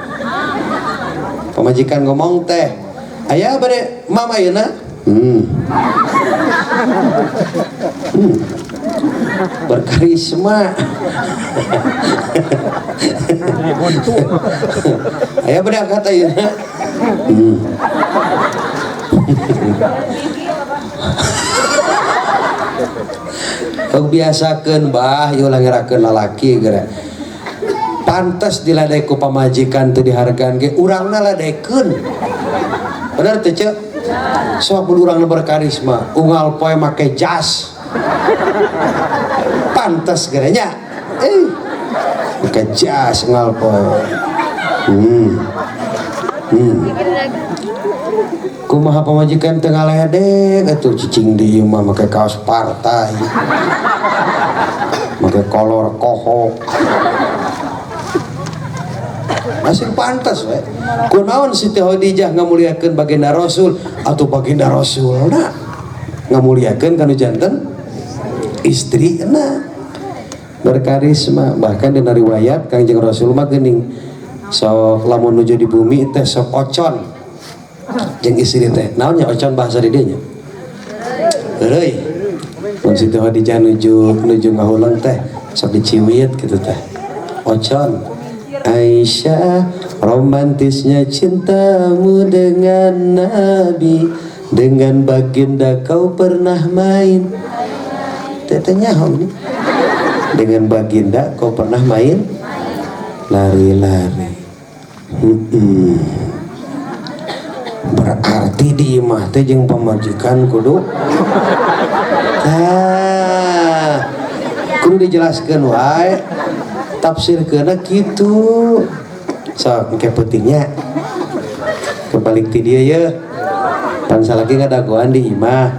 pamajikan ngomong teh aya bade mama ayeuna berkarisma aya bade angkat ayeuna biasakeun bah ieu langirakeun lalaki geura pantes diladai ku pamajikan teu dihargaan ge urangna ladekeun bener teh ceuk sok urangna berkarisma unggal poe make jas pantes geura nya make jas unggal poe kumaha pamajikan teu ngaledek atuh cicing di ieu mah make kaos partai make kolor kohok masih pantas we kunaon Siti Khadijah ngamuliakeun baginda Rasul atau baginda Rasulna ngamuliakeun kanu janten istrina berkarisma bahkan dina riwayat Kangjeng Rasul mah geuning sok lamun nuju di bumi teh sok ocon jeung istri teh naon nya ocon bahasa di dieu nya Euy. Mun Siti Khadijah nuju ngahulang teh sok diciwit gitu teh. Ocon. Aisyah, romantisnya cintamu dengan Nabi, dengan baginda kau pernah main. Tetenya ini. Dengan baginda kau pernah main lari-lari. Berarti di imah teh jeung pamajikan kudu kudu dijelaskeun wae tafsirkeunna kitu sok engke pentingnya kebalik ti dieu ye pan salaki ngadagoan di imah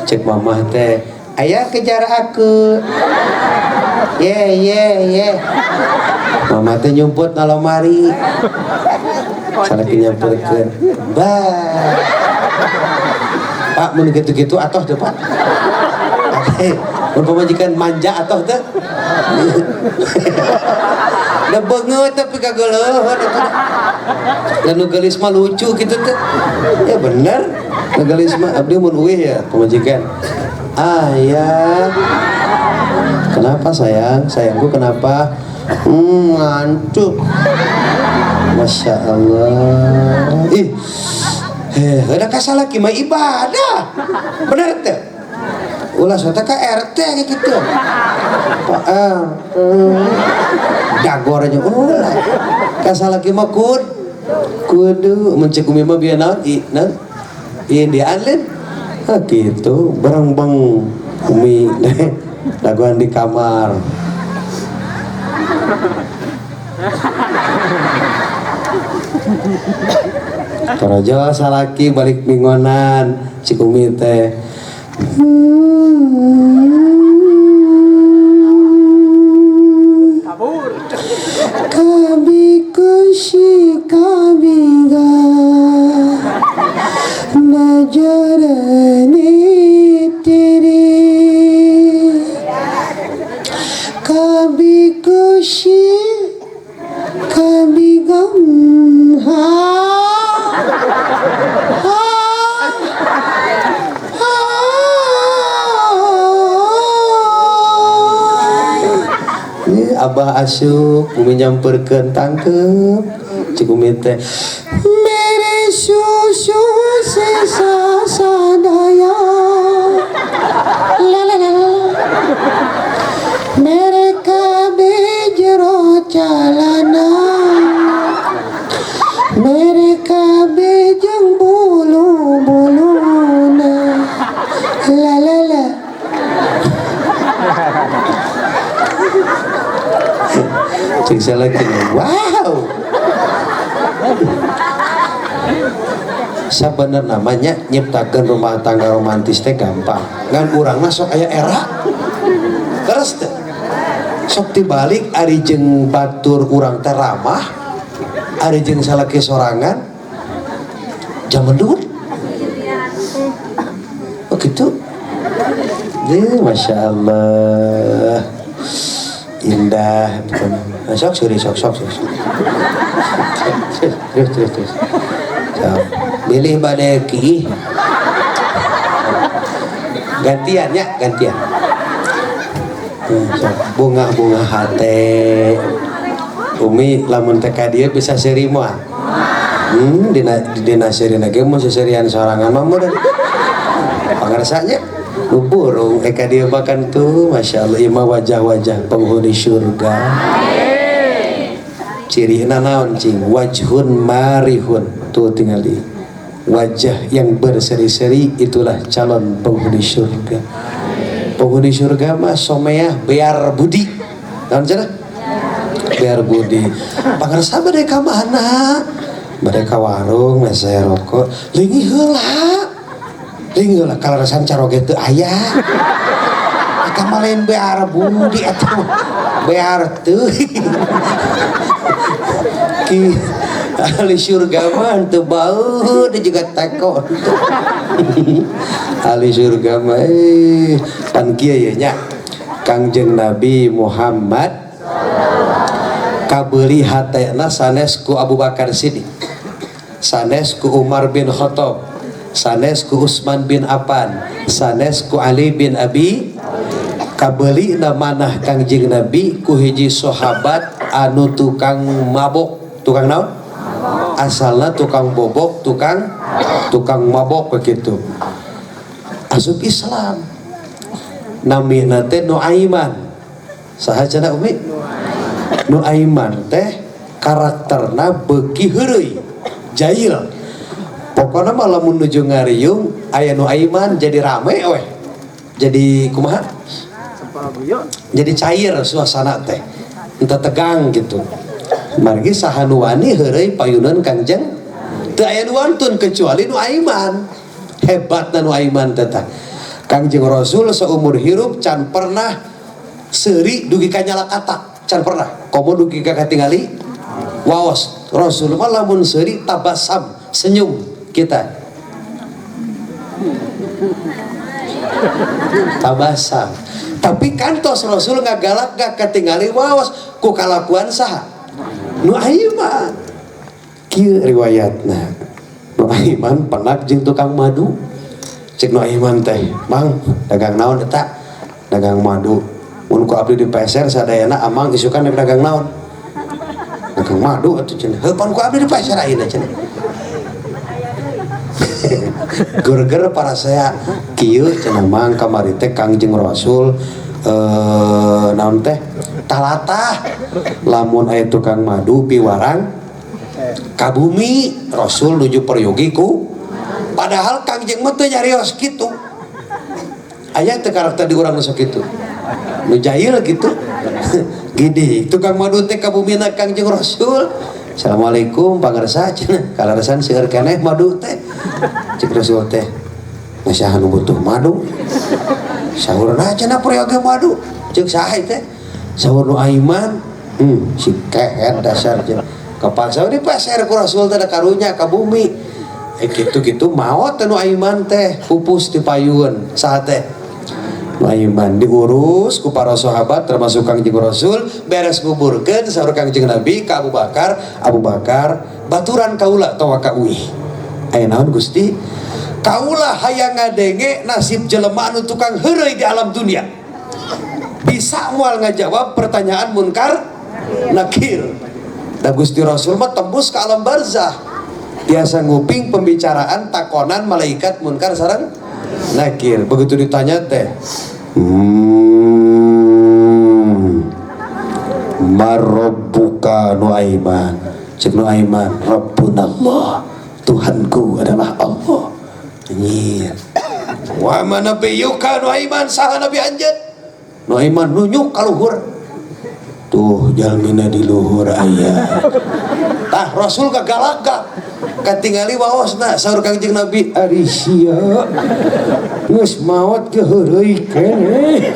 cek mamah teh aya kejar aku ye mama teh nyumput na lemari salaki nyamperkeun bah Pak mun gitu-gitu atoh teh Pak mun pamajikan manja atoh teh da beungeut tapi kageuleun eta dan nu geulis mah lucu gitu teh ya bener nu geulis mah abdi mun uih ya pamajikan ayah kenapa sayangku kenapa ngantuk Masya Allah ada kasalaki mah ibadah bener teh ulah sota ka RT gitu dagor aja ulah kasalaki mah kudu mencek umi mah biar naon ieu dianlen gitu barang bang umi dagoan di kamar Karaja salaki balik mingonan cik umi teh kabi kushi kabiga najarani tiri kabi kushi kabi gam Abah asup umi nyamperkeun tangkep cik umi teh mere susu sesa sadaya la la la mereka bejero calana mereka bejeng bulu-buluna la la la cek salaki wow sabener namanya nyiptakeun rumah tangga romantis teh gampang ngan urangna sok aya era terus teh sok tibalik ari jeung batur urang teh ramah ari jeung salaki sorangan zaman dulu oh gitu Masya Allah indah sok terus pilih badeki gantian bunga hati umi lamun teka dia bisa seri moal dina seri lagi mau seserian sorangan mah mudah pangarsanya burung eka dia makan tuh Masya Allah ima wajah-wajah penghuni surga ciri naon cing wajhun marihun tuh tinggal di wajah yang berseri-seri itulah calon penghuni surga. Penghuni surga mah someah bear budi naon cenah bear budi pangarsa bade ka mana bade ka warung saya rokok lingi heula kalarasan caroge teu aya eta mah lain bear budi atuh bear teu ki ahli surga mah teu bau teu juga takon ahli surga mah pan kieu ye nya Kangjeng Nabi Muhammad kabeuli hatena sanes ku Abu Bakar Siddiq sanes ku Umar bin Khattab sanes ku Utsman bin Affan, sanes ku Ali bin Abi kabeli manah Kangjeng Nabi ku hiji sahabat anu tukang mabok, tukang naon? Asalna tukang bobok, tukang mabok begitu. Asup Islam. Namina teh Nuaiman. Saha cenah Umi? Nuaiman teh karakterna beuki heureuy, jahil. Pokoknya mah lamun nuju ngariung aya Nuaiman jadi rame weh. Jadi kumaha? Jadi cair suasana teh. Entah tegang gitu. Margi saha nu wani heureuy payunan Kangjeng teu aya nu wantun kecuali Nuaiman. Hebatna Nuaiman teh tah. Kangjeng Rasul seumur hirup can pernah seuri dugi ka nyalakatak, can pernah. Komo dugi ka katingali waos. Rasul mah lamun seuri tabasam, senyum kita. Tabasam. Tapi kantos Rasul ngagalak gak katingali waos ku kalakuan saha? Nuaiman. Kieu riwayatna. Nuaiman penak jeung tukang madu. Cek Nuaiman teh, "Mang, dagang naon eta?" "Dagang madu." Mun ku abdi di peser sadayana amang isukan dagang naon? "Dagang madu atuh cenah." "Heuh, pan ku abdi di peser ayeuna cenah." Ger-ger para saya kieu cenah mang kamari teh Kangjeng Rasul naon teh? Talatah. Lamun aya tukang madu piwarang ka bumi, Rasul nuju peryogi ku. Padahal Kangjeng mah teu nyarios kitu. Aya teu karakter di urang nu sakitu. Nu jahil gitu. Gini, tukang madu teh ka bumina Kangjeng Rasul. "Assalamualaikum pangarsa cenah. Kalaresan seueur keneh madu teh." Cek Rasul teh, "Masih anu butuh madu?" "Saurna cenah peryogi madu." Cek saha teh? "Saur Nuaiman." Si kehet dasar cenah. Kapaksa di pasar ku Rasul teh da karunya ka bumi. Gitu-gitu maot teh Nuaiman teh pupus di payun saha teh? Nuaiman diurus ku para sahabat termasuk Kangjeng Rasul, beres nguburkeun saur Kangjeng Nabi ka Abu Bakar. Abu Bakar, "Baturan kaula towa ka uih." "Aya naon Gusti?" "Kaula hayang ngadenge nasib jelema anu tukang heureuy di alam dunia. Bisa moal ngajawab pertanyaan munkar nakir." Da Gusti Rasul mah tembus ke alam barzah. Biasa nguping pembicaraan takonan malaikat munkar sareng nakir. Begitu ditanya teh, "Marabbuka Nuaiman?" Cek Nuaiman, "Rabbunallah, Tuhanku adalah Allah." Nyir. "Wa mana nabiyuka Nuaiman?" Saha nabi anjeun? Nuaiman nunyuk ka luhur. Tuh jalmina di luhur aya. Tah Rasul kagalak katingali waosna saur Kangjeng Nabi, "Ari sia geus maot ge heureuy keneh."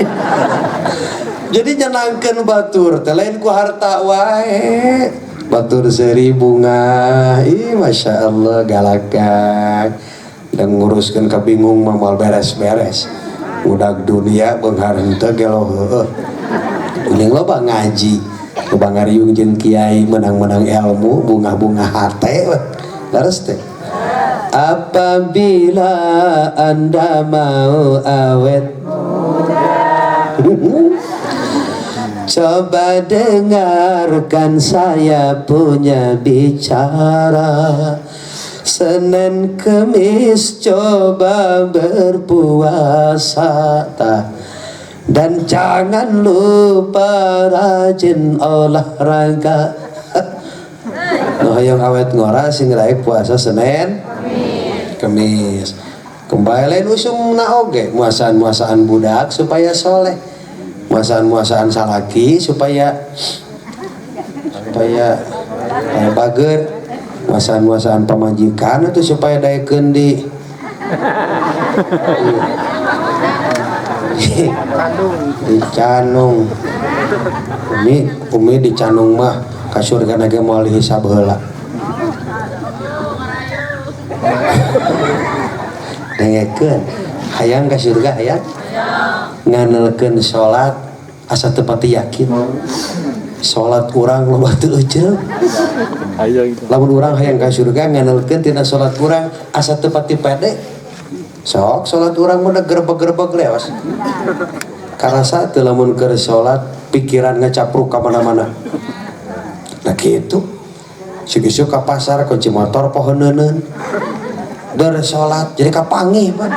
Jadi nyenangkeun batur teh lain ku harta wae. Batur seri bunga, ih masya Allah galakak. Dan nguruskeun kabingung mah moal beres-beres. Budak dunia beunghar henteu gelo heueuh. Uning loba ngaji, loba ngariung jeung kiai menang-menang ilmu, bunga-bunga hate laras teh. Apabila Anda mau awet coba dengarkan saya punya bicara. Senin Kemis coba berpuasa dan jangan lupa rajin olahraga. Noh yang awet ngora sing raek puasa Senin Kemis. Kembali lain usum na oge muasaan-muasaan budak supaya soleh, muasaan-muasaan salaki supaya bager, muasaan-muasaan pamajikan itu supaya daekeun di Canung. Umi di Canung mah ka surga ge moal hisab heula. Dengekeun, hayang ka surga hayang. Nganelkeun salat asa teu pati yakin. salat urang loba teu euceul. Lamun urang hayang ka surga nganelkeun tina salat urang asa teu pati pede. Sok salat urang mah gerebeg-gerebeg leos. Karasa teu lamun keur salat pikiran ngacapruk ka mana-mana. Nah kitu. Sigeus ka pasar kunci motor pohoneuneun. Dar salat jadi kapangih pan.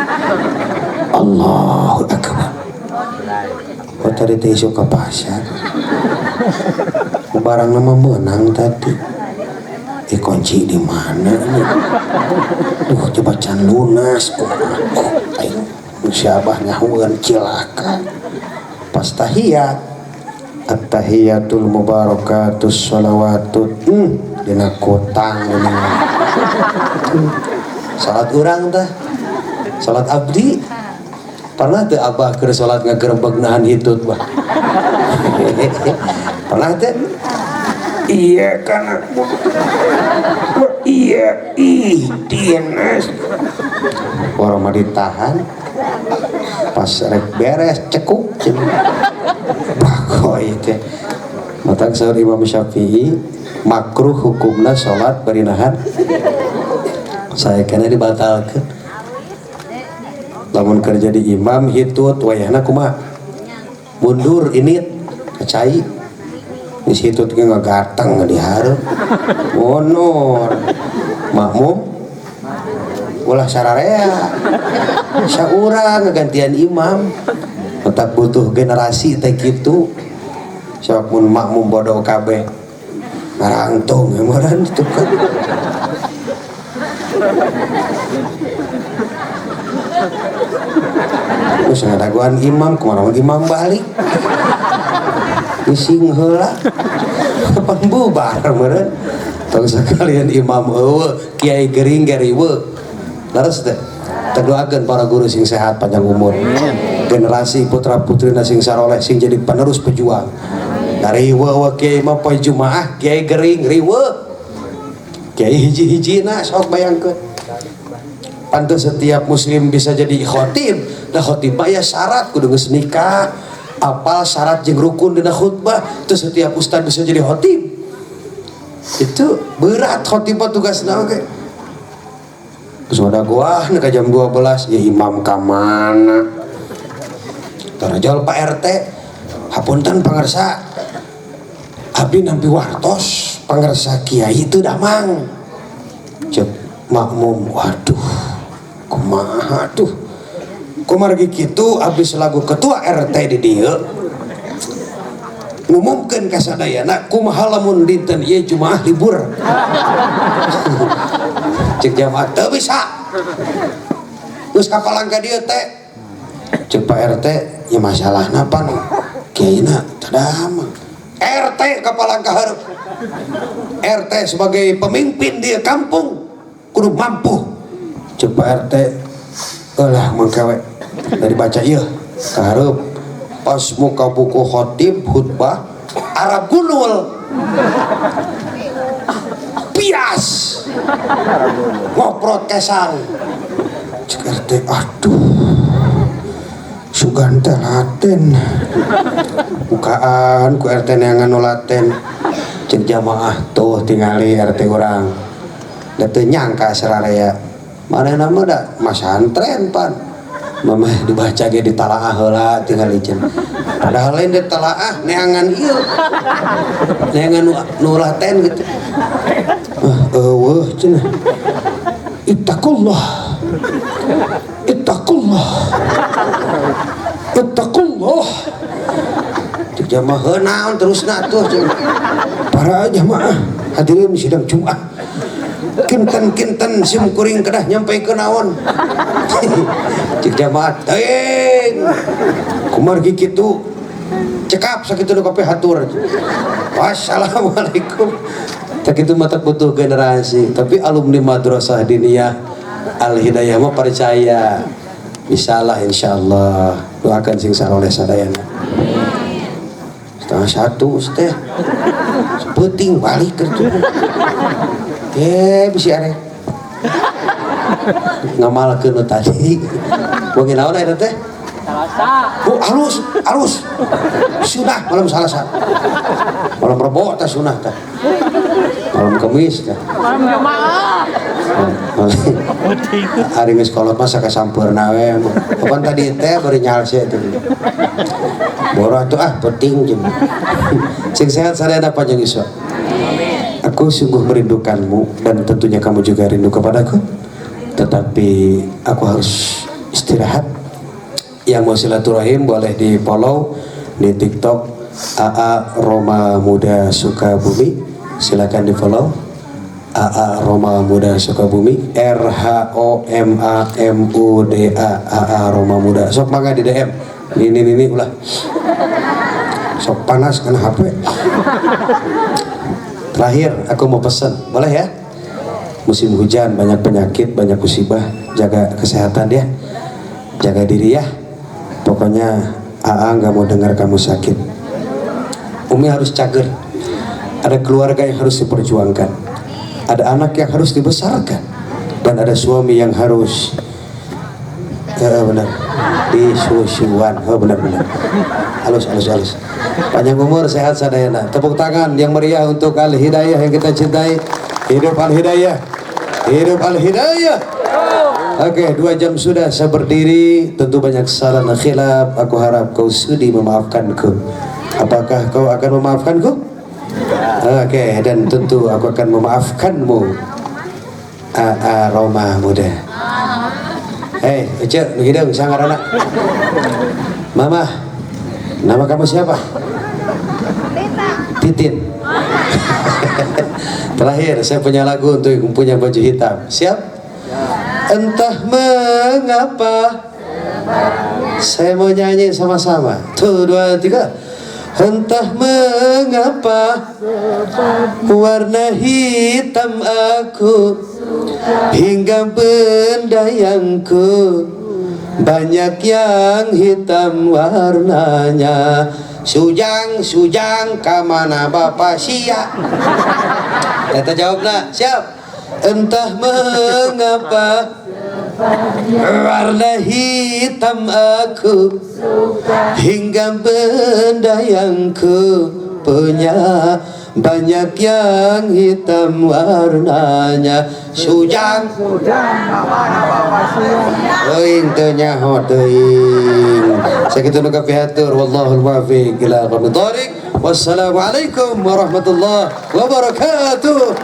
Allahu akbar. Oh tadi teh isuk ka pasar. Barang nama menang tadi. Kunci di mana ini? Coba can lunas. Ayo, siabah nyahuan cilaka. Pas tahiyat, at-tahiyatul mubarakatus sholawatut. Dina kutang ini. Salat urang teh, salat abdi. Pernah teh abah keur salat ngagerebeg nahan hitut bah. Pernah teh? Iya kan iya dinas orang mah ditahan pas rek beres cekuk bagoy teh matang saur Imam Syafi'i makruh hukumna salat bari nahan saya kena dibatalkeun lamun keur jadi imam hitut wayahna kumaha mundur ini kacai di situ tuh ngagatang dihareup honor makmum ulah sararea saurang ngagantian imam tetap butuh generasi teh kitu sok mun makmum bodoh kabeh ngarangtung meureun kitu kan terus ngadaguan imam kumaha imam balik ising heula kapan bubar meureun tong sakalian imam eueuh kiai gering geriweuh leres teh doakeun para guru sing sehat panjang umur generasi putra putrina sing saroleh sing jadi penerus pejuang dari riweuh kiai mah poe Jumaah kiai gering riweuh kiai hiji-hijina sok bayangkeun pantes setiap muslim bisa jadi khatib da khatib mah ya syarat kudu geus nikah apal syarat jeung rukun dina khutbah terus setiap ustad bisa jadi khatib itu berat khatib tugasna oge geus ada gua ka jam 12 ya imam ka mana tarajal Pak RT hapunten pangarsa abdi nampi wartos pangarsa kiai itu damang cek makmum waduh kumaha tuh kumargi kitu abdi selaku ketua RT di dieu ngumumkeun ka sadayana kumaha lamun dinten ieu Jumaah libur cek jamaah teu bisa geus kapalang ka dieu teh cek Pak RT ya masalahna pan kiaina tadamang RT kapalang ka hareup RT sebagai pemimpin di kampung kudu mampu cek Pak RT ulah mangkawe dari baca ieu ka hareup pas muka buku khotib khutbah Arab gulul pias ngoprot kesang cek RT aduh sugan teh laten bukaan ku RT neangan nu laten cek jamaah tuh tingali RT urang da teu nyangka sararea manehna mah da masantren pan mamah dibaca ge ditalaah heula tinggal ijen padahal lain ditalaah neangan ieu neangan nu laten gitu eueuh cenah ittaqullah ittaqullah ittaqullah cek jamaah heunaon terusna tuh para jamaah hadirin sidang Jumat kinten sim kuring kedah nyampe ke naon cek jamaah teuing kumargi kitu cekap sakitu nu kopi hatur wassalamualaikum tak itu mata butuh generasi tapi alumni madrasah diniyah Al Hidayah mah percaya bisalah insyaallah doakan sing saroleh sadayana 12:30 teh sepenting balik kerja bisa arek ngamalkeun tadi mungkin naon eta teh Halus, halus. Sunah malam Salasa. Malam Rebo teh sunah teh. Malam Kamis teh. Malam Jumat. Hari geus kolot mah sakasampurna we. Kapan tadi teh bari nyalse teh. Borah tuh penting jeung. Sing sehat sadayana panjang iswa. Aku sungguh merindukanmu dan tentunya kamu juga rindu kepadaku. Tetapi aku harus istirahat. Yang mau silaturahim boleh di follow di TikTok AA Roma Muda Sukabumi. Silakan di follow AA Roma Muda Sukabumi, RHOMAMUDA AA Roma Muda. Sok mangga di DM. Ini ulah. Sok panas kan HP. Terakhir aku mau pesan, boleh ya? Musim hujan, banyak penyakit, banyak musibah, jaga kesehatan ya, jaga diri ya. Pokoknya AA nggak mau dengar kamu sakit. Umi harus cager. Ada keluarga yang harus diperjuangkan, ada anak yang harus dibesarkan, dan ada suami yang harus benar disusuan. Benar. Halus. Panjang umur, sehat sadayana. Tepuk tangan yang meriah untuk Al Hidayah yang kita cintai. Hidup Al Hidayah. Hidup Al Hidayah. Oke, 2 jam sudah saya berdiri. Tentu banyak salah dan khilaf. Aku harap kau sudi memaafkanku. Apakah kau akan memaafkanku? Oke, dan tentu aku akan memaafkanmu. AA Roma Muda. Hei, Ece, begini sangar anak. Mama, nama kamu siapa? Titin. Terakhir, saya punya lagu untuk yang punya baju hitam. Siap? Entah mengapa. Saya mau nyanyi sama-sama. 1, 2, 3. Entah mengapa warna hitam aku, hingga benda yang ku banyak yang hitam warnanya. Sujang kamana bapak sia. Kita jawab nak, siap. Entah mengapa warna hitam aku, hingga benda yang ku punya banyak yang hitam warnanya. Sujang teuing teu nyaho teuing. Sakitu nu kapihatur, wallahul muwaffiq ila aqwamit thoriq. Wassalamualaikum warahmatullahi wabarakatuh.